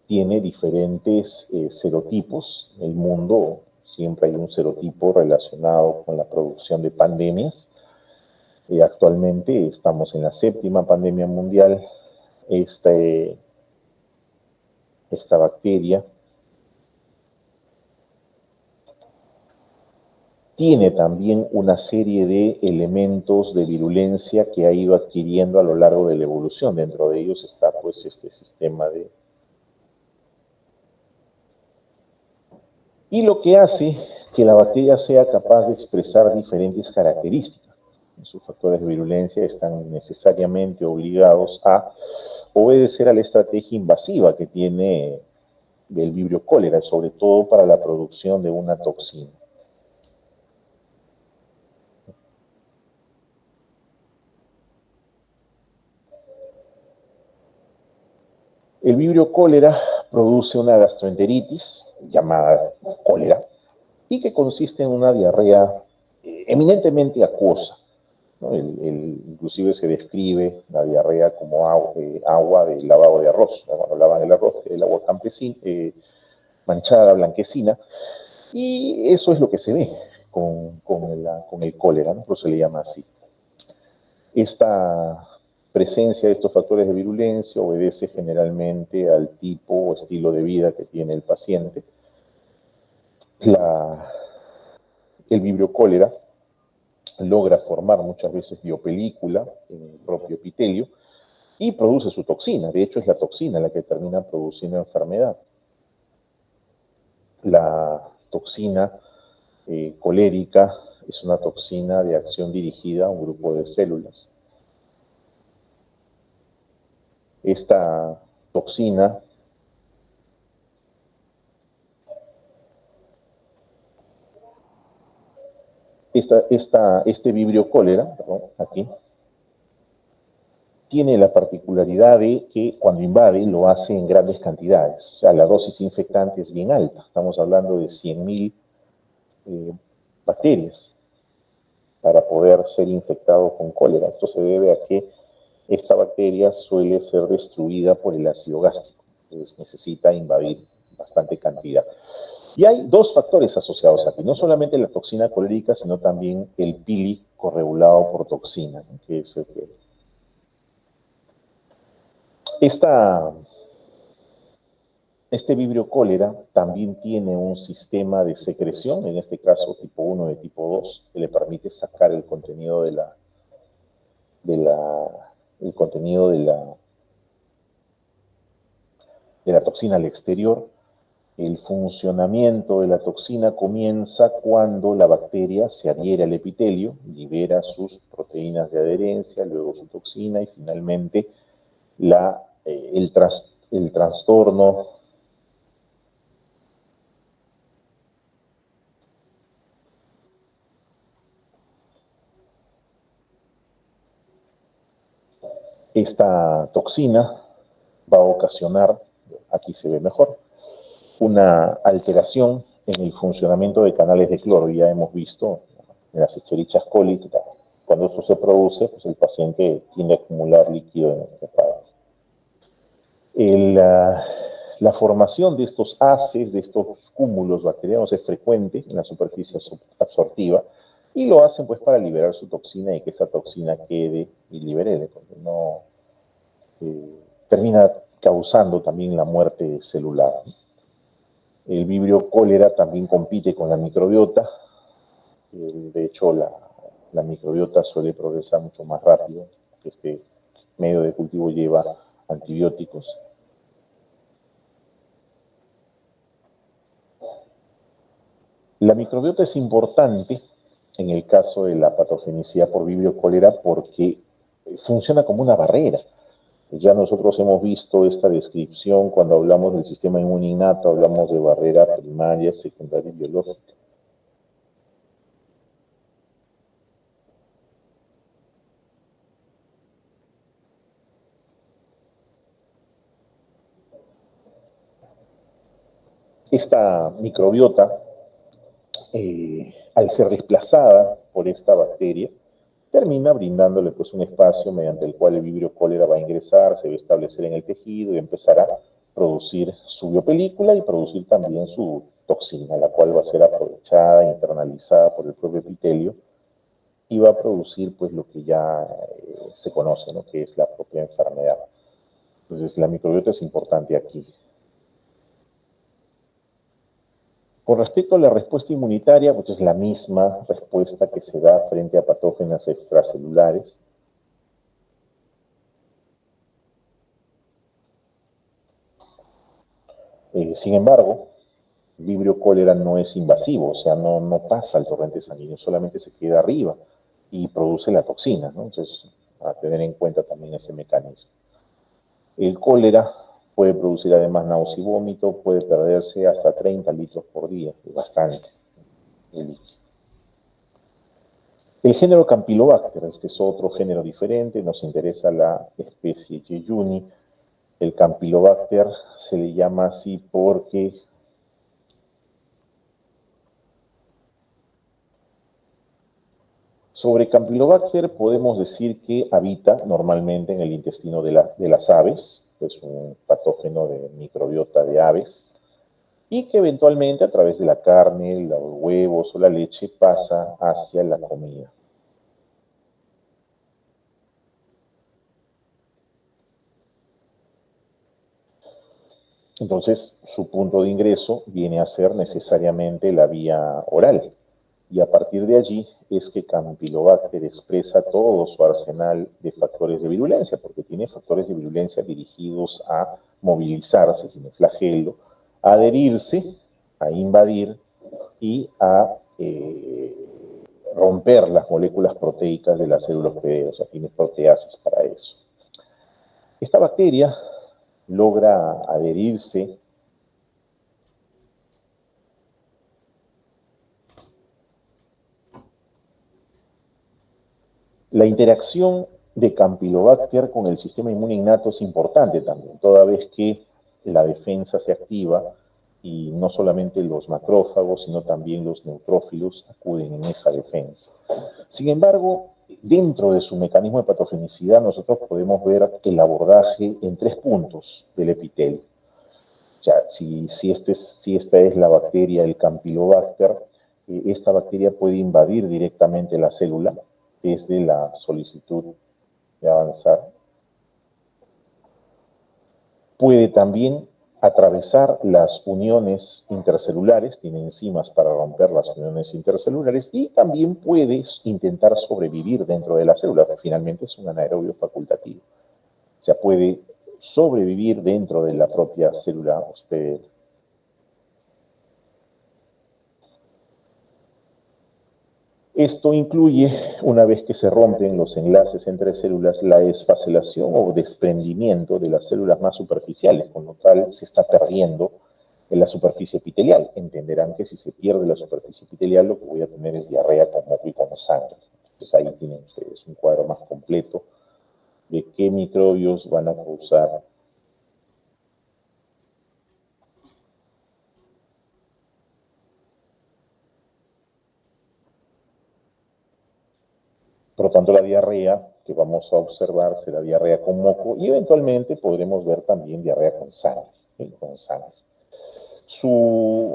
Speaker 1: tiene diferentes serotipos. En el mundo siempre hay un serotipo relacionado con la producción de pandemias. Actualmente estamos en la 7ª pandemia mundial. Esta bacteria tiene también una serie de elementos de virulencia que ha ido adquiriendo a lo largo de la evolución. Dentro de ellos está pues este sistema de... Y lo que hace que la bacteria sea capaz de expresar diferentes características. Sus factores de virulencia están necesariamente obligados a obedecer a la estrategia invasiva que tiene el Vibrio cólera, sobre todo para la producción de una toxina. El Vibrio cólera produce una gastroenteritis llamada cólera y que consiste en una diarrea eminentemente acuosa, ¿no? Inclusive se describe la diarrea como agua de lavado de arroz. Cuando lavan el arroz, el agua campesina, manchada, blanquecina, y eso es lo que se ve con el cólera, ¿no? Por eso se le llama así. Esta presencia de estos factores de virulencia obedece generalmente al tipo o estilo de vida que tiene el paciente. El Vibrio cólera logra formar muchas veces biopelícula en el propio epitelio y produce su toxina. De hecho, es la toxina la que termina produciendo enfermedad. La toxina colérica es una toxina de acción dirigida a un grupo de células. Esta toxina este Vibrio cólera, perdón, aquí, tiene la particularidad de que cuando invade lo hace en grandes cantidades. O sea, la dosis infectante es bien alta. Estamos hablando de 100.000 bacterias para poder ser infectado con cólera. Esto se debe a que esta bacteria suele ser destruida por el ácido gástrico. Entonces necesita invadir bastante cantidad. Y hay dos factores asociados aquí, no solamente la toxina colérica, sino también el pili corregulado por toxina, ¿no? Que es el que... Este Vibrio cólera también tiene un sistema de secreción, en este caso tipo 1 de tipo 2, que le permite sacar el contenido de la toxina al exterior. El funcionamiento de la toxina comienza cuando la bacteria se adhiere al epitelio, libera sus proteínas de adherencia, luego su toxina y finalmente el trastorno esta toxina va a ocasionar, aquí se ve mejor, una alteración en el funcionamiento de canales de cloro. Ya hemos visto en las Escherichia coli que cuando esto se produce, pues el paciente tiende a acumular líquido en esta parte. La formación de estos haces, de estos cúmulos bacterianos es frecuente en la superficie absortiva y lo hacen pues para liberar su toxina y que esa toxina quede y libere, porque no termina causando también la muerte celular. El vibrio cólera también compite con la microbiota. De hecho, la microbiota suele progresar mucho más rápido, porque este medio de cultivo lleva antibióticos. La microbiota es importante en el caso de la patogenicidad por vibrio cólera porque funciona como una barrera. Ya nosotros hemos visto esta descripción cuando hablamos del sistema inmune innato, hablamos de barrera primaria, secundaria y biológica. Esta microbiota, al ser desplazada por esta bacteria, termina brindándole pues un espacio mediante el cual el vibrio cólera va a ingresar, se va a establecer en el tejido y empezará a producir su biopelícula y producir también su toxina, la cual va a ser aprovechada, internalizada por el propio epitelio y va a producir pues lo que ya se conoce, ¿no? Que es la propia enfermedad. Entonces la microbiota es importante aquí. Con respecto a la respuesta inmunitaria, pues es la misma respuesta que se da frente a patógenos extracelulares. Sin embargo, el vibrio cólera no es invasivo, o sea, no pasa al torrente sanguíneo, solamente se queda arriba y produce la toxina, ¿no? Entonces, a tener en cuenta también ese mecanismo. El cólera puede producir además náusea y vómito, puede perderse hasta 30 litros por día, es bastante. El género Campylobacter, este es otro género diferente, nos interesa la especie Yeyuni. El Campylobacter se le llama así porque sobre Campylobacter podemos decir que habita normalmente en el intestino de las aves, es un patógeno de microbiota de aves, y que eventualmente a través de la carne, los huevos o la leche pasa hacia la comida. Entonces, su punto de ingreso viene a ser necesariamente la vía oral. Y a partir de allí es que Campylobacter expresa todo su arsenal de factores de virulencia, porque tiene factores de virulencia dirigidos a movilizarse, tiene flagelo, a adherirse, a invadir y a romper las moléculas proteicas de las células hospederas, o sea, tiene proteasas para eso. Esta bacteria logra adherirse la interacción de Campylobacter con el sistema inmune innato es importante también, toda vez que la defensa se activa y no solamente los macrófagos, sino también los neutrófilos acuden en esa defensa. Sin embargo, dentro de su mecanismo de patogenicidad, nosotros podemos ver el abordaje en 3 puntos del epitelio. O sea, si esta es la bacteria, el Campylobacter, esta bacteria puede invadir directamente la célula desde la solicitud de avanzar. Puede también atravesar las uniones intercelulares, tiene enzimas para romper las uniones intercelulares y también puede intentar sobrevivir dentro de la célula, finalmente es un anaerobio facultativo. O sea, puede sobrevivir dentro de la propia célula hospedera. Esto incluye, una vez que se rompen los enlaces entre células, la desfacelación o desprendimiento de las células más superficiales, con lo cual se está perdiendo en la superficie epitelial. Entenderán que si se pierde la superficie epitelial, lo que voy a tener es diarrea con moco y con sangre. Entonces ahí tienen ustedes un cuadro más completo de qué microbios van a causar por lo tanto, la diarrea que vamos a observar será diarrea con moco y eventualmente podremos ver también diarrea con sangre. Con sangre. Su,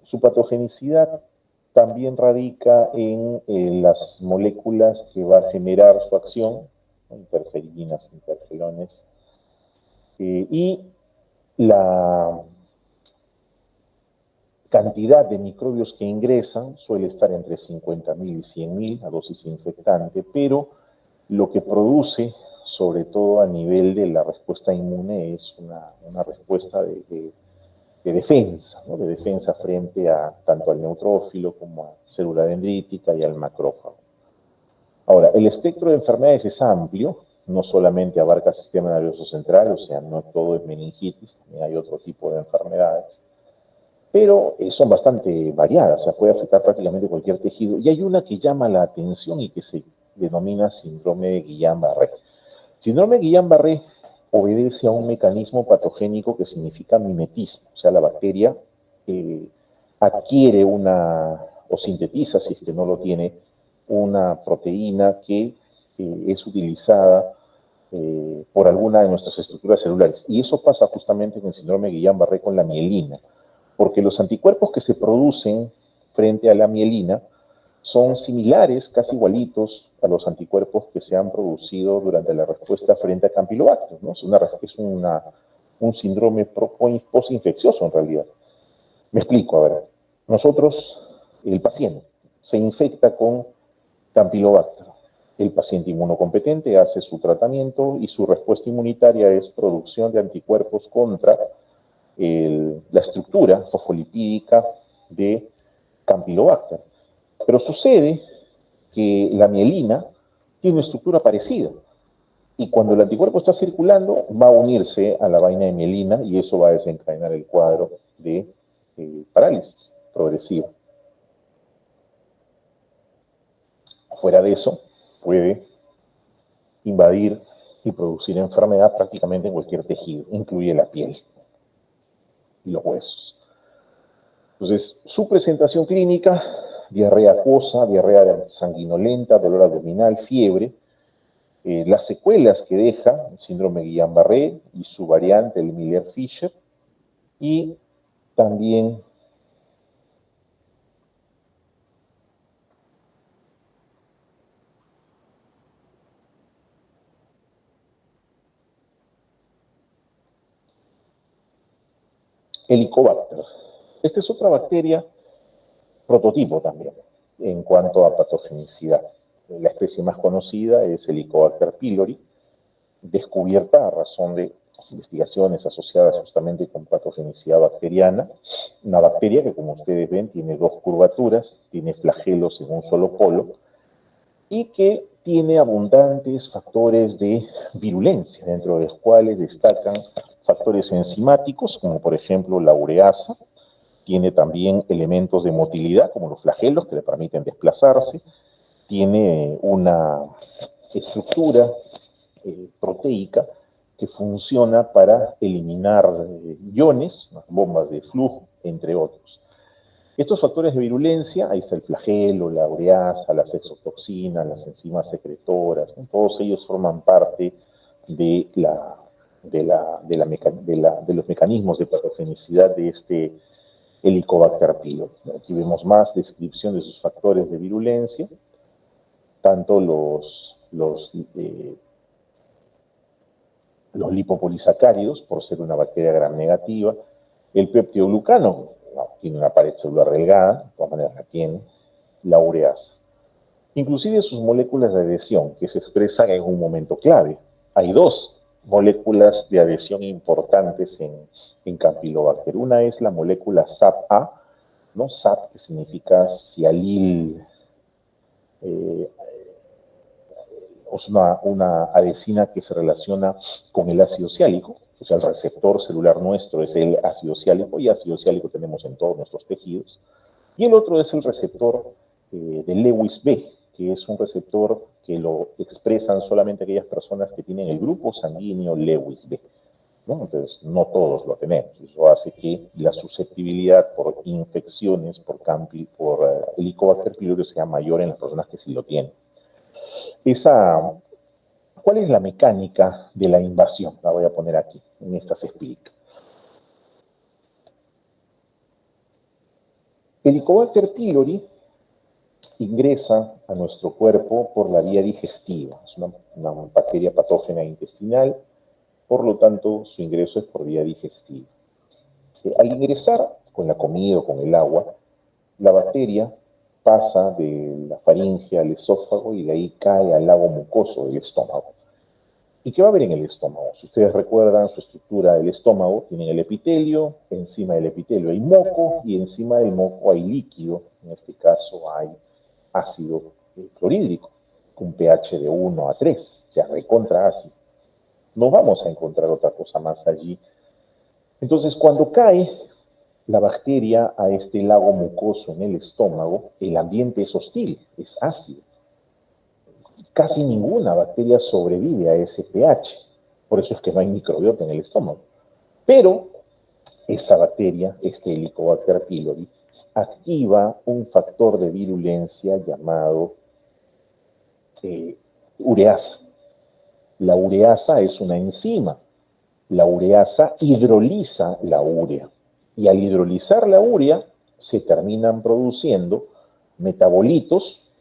Speaker 1: su patogenicidad también radica en las moléculas que va a generar su acción, interferinas, interferones, y la cantidad de microbios que ingresan suele estar entre 50.000 y 100.000 a dosis infectante, pero lo que produce, sobre todo a nivel de la respuesta inmune, es una respuesta de defensa, ¿no? De defensa frente a tanto al neutrófilo como a célula dendrítica y al macrófago. Ahora, el espectro de enfermedades es amplio, no solamente abarca el sistema nervioso central, o sea, no todo es meningitis, también hay otro tipo de enfermedades, pero son bastante variadas, o sea, puede afectar prácticamente cualquier tejido. Y hay una que llama la atención y que se denomina síndrome de Guillain-Barré. Síndrome de Guillain-Barré obedece a un mecanismo patogénico que significa mimetismo, o sea, la bacteria adquiere o sintetiza, si es que no lo tiene, una proteína que es utilizada por alguna de nuestras estructuras celulares. Y eso pasa justamente en el síndrome de Guillain-Barré con la mielina, porque los anticuerpos que se producen frente a la mielina son similares, casi igualitos a los anticuerpos que se han producido durante la respuesta frente a Campylobacter, ¿no? Es un síndrome postinfeccioso en realidad. Me explico, a ver. Nosotros, el paciente, se infecta con Campylobacter. El paciente inmunocompetente hace su tratamiento y su respuesta inmunitaria es producción de anticuerpos contra la estructura fosfolipídica de Campylobacter. Pero sucede que la mielina tiene una estructura parecida. Y cuando el anticuerpo está circulando, va a unirse a la vaina de mielina y eso va a desencadenar el cuadro de parálisis progresiva. Fuera de eso, puede invadir y producir enfermedad prácticamente en cualquier tejido, incluye la piel y los huesos. Entonces, su presentación clínica: diarrea acuosa, diarrea sanguinolenta, dolor abdominal, fiebre. Las secuelas que deja el síndrome Guillain-Barré y su variante, el Miller-Fisher, y también Helicobacter. Esta es otra bacteria prototipo también en cuanto a patogenicidad. La especie más conocida es Helicobacter pylori, descubierta a razón de las investigaciones asociadas justamente con patogenicidad bacteriana. Una bacteria que, como ustedes ven, tiene dos curvaturas, tiene flagelos en un solo polo y que tiene abundantes factores de virulencia, dentro de los cuales destacan factores enzimáticos, como por ejemplo la ureasa. Tiene también elementos de motilidad, como los flagelos, que le permiten desplazarse. Tiene una estructura proteica que funciona para eliminar iones, bombas de flujo, entre otros. Estos factores de virulencia, ahí está el flagelo, la ureasa, las exotoxinas, las enzimas secretoras, ¿no? Todos ellos forman parte de los mecanismos de patogenicidad de este Helicobacter pylori. Aquí vemos más descripción de sus factores de virulencia, tanto los lipopolisacáridos, por ser una bacteria gram negativa, el peptidoglucano, tiene una pared celular delgada, de todas maneras la tiene, la ureasa. Inclusive sus moléculas de adhesión, que se expresan en un momento clave. Hay dos moléculas de adhesión importantes en Campylobacter. Una es la molécula SAP-A, ¿no? SAP, que significa sialil, es una adesina que se relaciona con el ácido siálico, o sea, el receptor celular nuestro es el ácido siálico, y ácido siálico tenemos en todos nuestros tejidos. Y el otro es el receptor de Lewis B, que es un receptor que lo expresan solamente aquellas personas que tienen el grupo sanguíneo Lewis B, ¿no? Entonces, no todos lo tenemos. Eso hace que la susceptibilidad por infecciones, por Helicobacter pylori sea mayor en las personas que sí lo tienen. ¿Cuál es la mecánica de la invasión? La voy a poner aquí, en esta se explica. Helicobacter pylori ingresa a nuestro cuerpo por la vía digestiva. Es una bacteria patógena intestinal, por lo tanto, su ingreso es por vía digestiva. Al ingresar con la comida o con el agua, la bacteria pasa de la faringe al esófago y de ahí cae al lago mucoso del estómago. ¿Y qué va a haber en el estómago? Si ustedes recuerdan su estructura del estómago, tienen el epitelio, encima del epitelio hay moco y encima del moco hay líquido, en este caso hay ácido clorhídrico, con pH de 1 a 3, o sea, recontra ácido. No vamos a encontrar otra cosa más allí. Entonces, cuando cae la bacteria a este lago mucoso en el estómago, el ambiente es hostil, es ácido. Casi ninguna bacteria sobrevive a ese pH. Por eso es que no hay microbiota en el estómago. Pero esta bacteria, este Helicobacter pylori, activa un factor de virulencia llamado ureasa. La ureasa es una enzima. La ureasa hidroliza la urea. Y al hidrolizar la urea, se terminan produciendo metabolitos,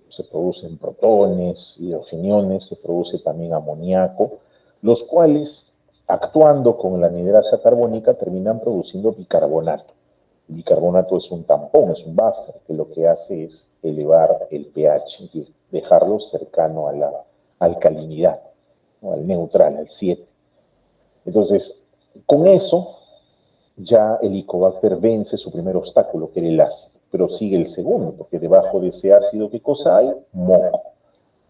Speaker 1: se producen protones, hidrogeniones, se produce también amoníaco, los cuales, actuando con la anhidrasa carbónica, terminan produciendo bicarbonato. El bicarbonato es un tampón, es un buffer, que lo que hace es elevar el pH, y dejarlo cercano a la alcalinidad, ¿no? Al neutral, al 7. Entonces, con eso, ya el Helicobacter vence su primer obstáculo, que era el ácido, pero sigue el segundo, porque debajo de ese ácido, ¿qué cosa hay? Moco.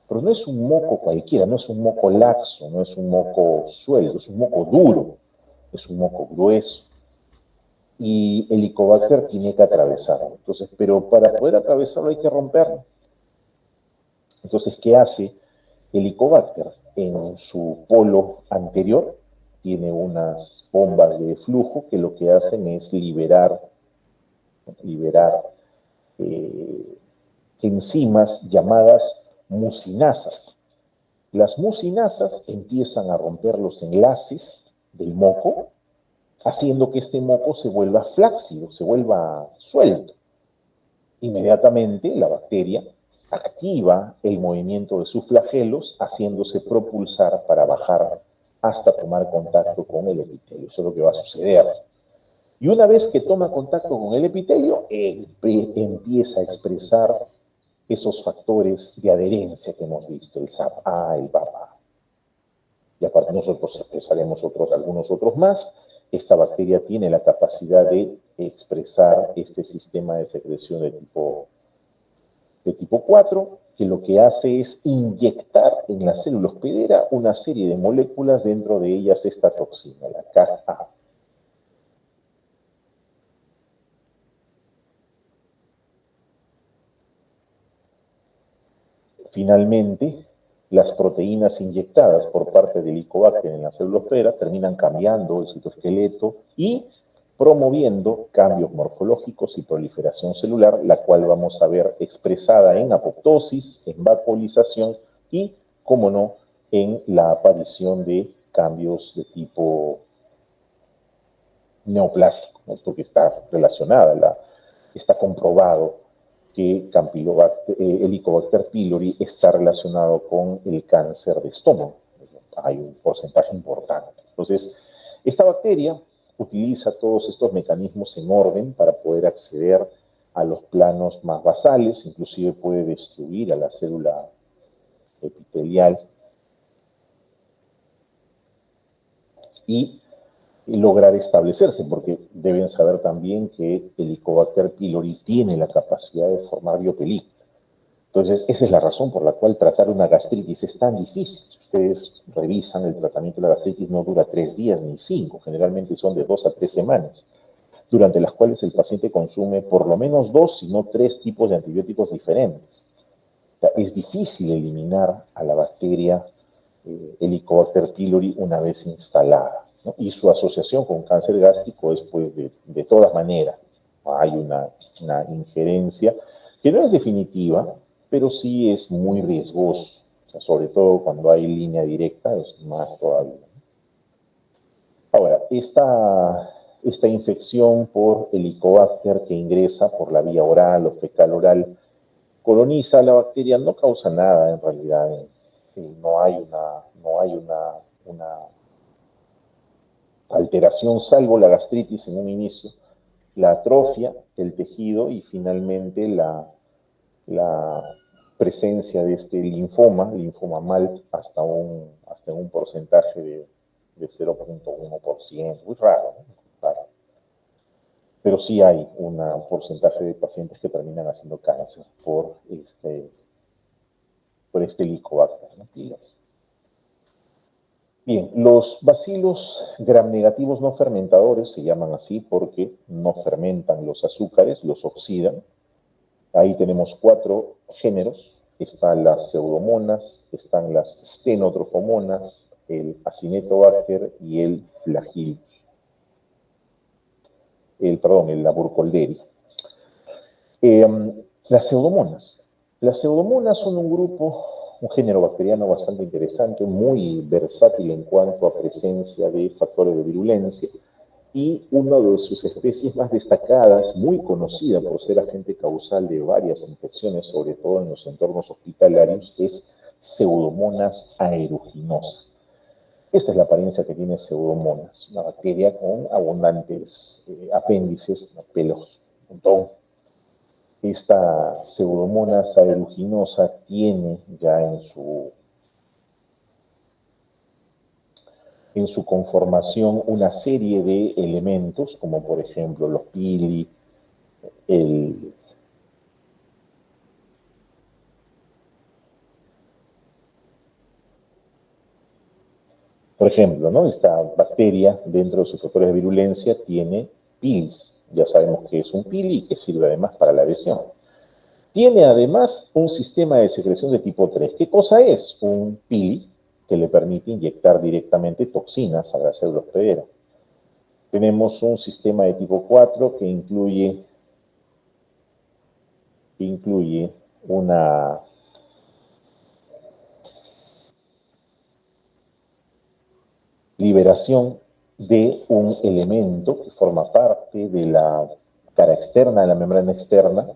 Speaker 1: Pero no es un moco cualquiera, no es un moco laxo, no es un moco suelto, es un moco duro, es un moco grueso. Y el Helicobacter tiene que atravesarlo. Entonces, pero para poder atravesarlo hay que romperlo. Entonces, ¿qué hace el Helicobacter? En su polo anterior tiene unas bombas de flujo que lo que hacen es liberar enzimas llamadas mucinasas. Las mucinasas empiezan a romper los enlaces del moco, haciendo que este moco se vuelva flácido, se vuelva suelto. Inmediatamente la bacteria activa el movimiento de sus flagelos, haciéndose propulsar para bajar hasta tomar contacto con el epitelio. Eso es lo que va a suceder. Y una vez que toma contacto con el epitelio, empieza a expresar esos factores de adherencia que hemos visto, el SAP-A, el BAP-A. Y aparte nosotros expresaremos algunos otros más. Esta bacteria tiene la capacidad de expresar este sistema de secreción de tipo 4, que lo que hace es inyectar en la célula hospedera una serie de moléculas, dentro de ellas esta toxina, la CAG-A. Finalmente, las proteínas inyectadas por parte del Helicobacter en la célula hospedera terminan cambiando el citoesqueleto y promoviendo cambios morfológicos y proliferación celular, la cual vamos a ver expresada en apoptosis, en vacuolización y, como no, en la aparición de cambios de tipo neoplásico, ¿no? Porque está relacionada, está comprobado que Helicobacter pylori está relacionado con el cáncer de estómago. Hay un porcentaje importante. Entonces, esta bacteria utiliza todos estos mecanismos en orden para poder acceder a los planos más basales, inclusive puede destruir a la célula epitelial y lograr establecerse, porque deben saber también que el Helicobacter pylori tiene la capacidad de formar biopelícula. Entonces, esa es la razón por la cual tratar una gastritis es tan difícil. Si ustedes revisan, el tratamiento de la gastritis no dura 3 días ni 5, generalmente son de 2 a 3 semanas, durante las cuales el paciente consume por lo menos 2, si no 3 tipos de antibióticos diferentes. O sea, es difícil eliminar a la bacteria Helicobacter pylori una vez instalada, ¿no? Y su asociación con cáncer gástrico es, pues, de todas maneras. Hay una injerencia que no es definitiva, pero sí es muy riesgoso. O sea, sobre todo cuando hay línea directa, es más todavía. Ahora, esta infección por Helicobacter que ingresa por la vía oral o fecal oral coloniza la bacteria, no causa nada en realidad. No hay una alteración, salvo la gastritis en un inicio, la atrofia del tejido y finalmente la presencia de este linfoma MALT, hasta en un porcentaje de 0,1%, muy raro, ¿no? Raro. Pero sí hay un porcentaje de pacientes que terminan haciendo cáncer por este Helicobacter, ¿no? Bien, los bacilos gram negativos no fermentadores se llaman así porque no fermentan los azúcares, los oxidan. Ahí tenemos 4 géneros. Están las pseudomonas, están las stenotrofomonas, el acinetobacter y el flagellus. El laburcolderi. Las pseudomonas. Las pseudomonas son un género bacteriano bastante interesante, muy versátil en cuanto a presencia de factores de virulencia, y una de sus especies más destacadas, muy conocida por ser agente causal de varias infecciones, sobre todo en los entornos hospitalarios, es Pseudomonas aeruginosa. Esta es la apariencia que tiene Pseudomonas, una bacteria con abundantes apéndices, pelos, un montón. Esta Pseudomonas aeruginosa tiene ya en su conformación una serie de elementos, como por ejemplo los pili, por ejemplo, ¿no? Esta bacteria, dentro de sus factores de virulencia, tiene pilis. Ya sabemos que es un pili y que sirve además para la adhesión. Tiene además un sistema de secreción de tipo 3. ¿Qué cosa es? Un pili que le permite inyectar directamente toxinas a la célula hospedera. Tenemos un sistema de tipo 4 que incluye una liberación de un elemento que forma parte de la cara externa, de la membrana externa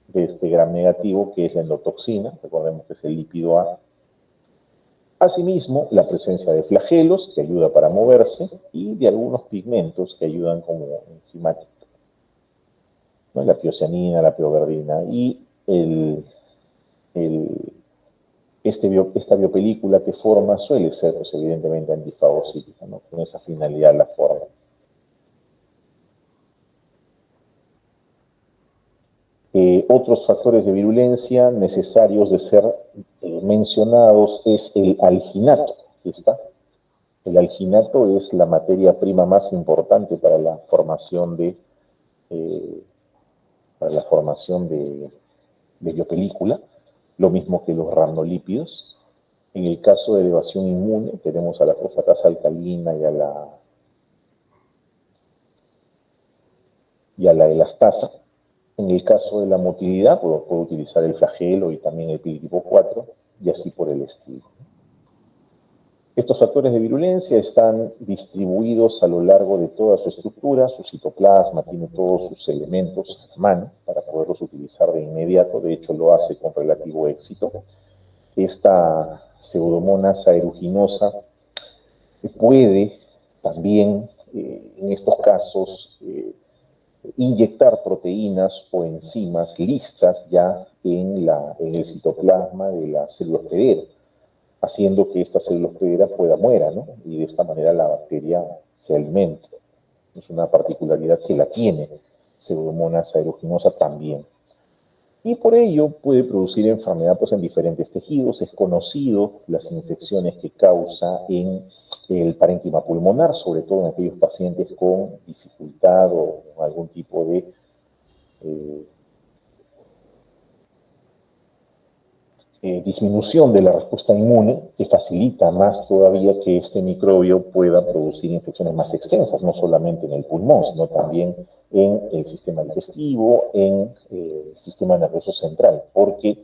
Speaker 1: de este gram negativo, que es la endotoxina. Recordemos que es el lípido A. Asimismo, la presencia de flagelos, que ayuda para moverse, y de algunos pigmentos que ayudan como enzimáticos, ¿no? La tiocianina, la piroverdina, y esta biopelícula que forma suele ser, pues, evidentemente antifagocítica, ¿no? Con esa finalidad la forma. Otros factores de virulencia necesarios de ser mencionados es el alginato. Aquí está. El alginato es la materia prima más importante para la formación de biopelícula, lo mismo que los ramnolípidos. En el caso de elevación inmune, tenemos a la fosfatasa alcalina y a la elastasa. En el caso de la motilidad, puedo utilizar el flagelo y también el pili tipo 4, y así por el estilo. Estos factores de virulencia están distribuidos a lo largo de toda su estructura. Su citoplasma tiene todos sus elementos a mano para poderlos utilizar de inmediato. De hecho, lo hace con relativo éxito. Esta Pseudomonas aeruginosa puede también, en estos casos, inyectar proteínas o enzimas listas ya en el citoplasma de la célula hospedera, haciendo que esta célula hospedera muera, ¿no? Y de esta manera la bacteria se alimente. Es una particularidad que la tiene Pseudomonas aeruginosa también. Y por ello puede producir enfermedad pues, en diferentes tejidos. Es conocido las infecciones que causa en el parénquima pulmonar, sobre todo en aquellos pacientes con dificultad o algún tipo de disminución de la respuesta inmune, que facilita más todavía que este microbio pueda producir infecciones más extensas, no solamente en el pulmón, sino también en el sistema digestivo, en el sistema nervioso central, porque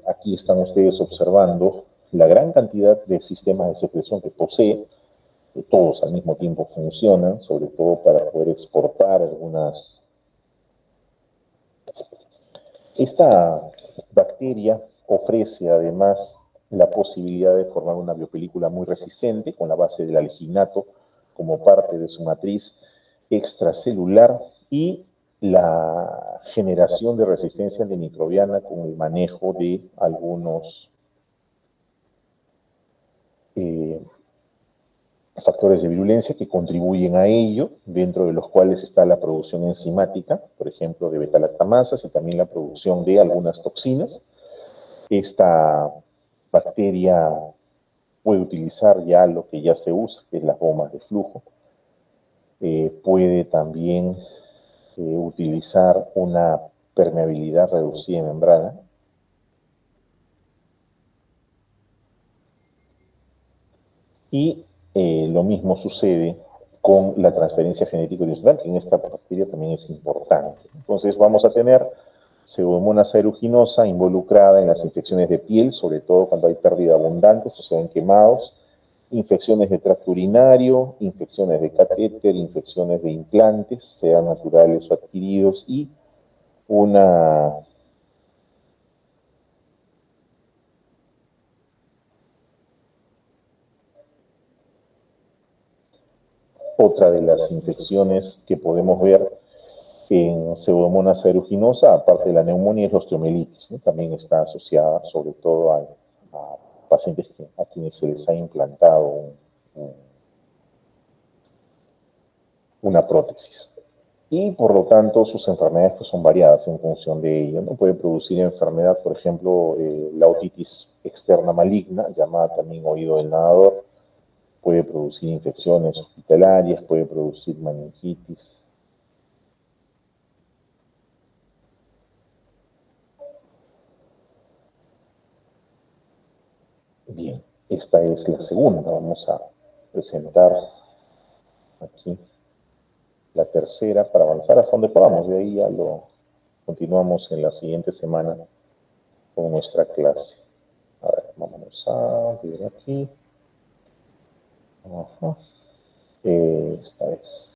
Speaker 1: aquí están ustedes observando la gran cantidad de sistemas de secreción que posee, que todos al mismo tiempo funcionan, sobre todo para poder exportar algunas. Esta bacteria ofrece además la posibilidad de formar una biopelícula muy resistente con la base del alginato como parte de su matriz extracelular y la generación de resistencia antimicrobiana con el manejo de algunos factores de virulencia que contribuyen a ello, dentro de los cuales está la producción enzimática, por ejemplo, de beta-lactamasas y también la producción de algunas toxinas. Esta bacteria puede utilizar ya lo que ya se usa, que es las bombas de flujo. Puede también utilizar una permeabilidad reducida en membrana. Y lo mismo sucede con la transferencia genética horizontal, que en esta bacteria también es importante. Entonces vamos a tener Pseudomonas aeruginosa involucrada en las infecciones de piel, sobre todo cuando hay pérdida abundante, estos se ven quemados, infecciones de tracto urinario, infecciones de catéter, infecciones de implantes, sean naturales o adquiridos, y una otra de las infecciones que podemos ver en Pseudomonas aeruginosa, aparte de la neumonía, es la osteomielitis, ¿no? También está asociada sobre todo a pacientes a quienes se les ha implantado una prótesis. Y por lo tanto sus enfermedades pues, son variadas en función de ello, ¿no? Puede producir enfermedad, por ejemplo, la otitis externa maligna, llamada también oído del nadador, puede producir infecciones hospitalarias, puede producir meningitis. Bien, esta es la segunda. Vamos a presentar aquí la tercera para avanzar hasta donde podamos. De ahí ya lo continuamos en la siguiente semana con nuestra clase. A ver, vamos a ver aquí. Ajá. Esta es.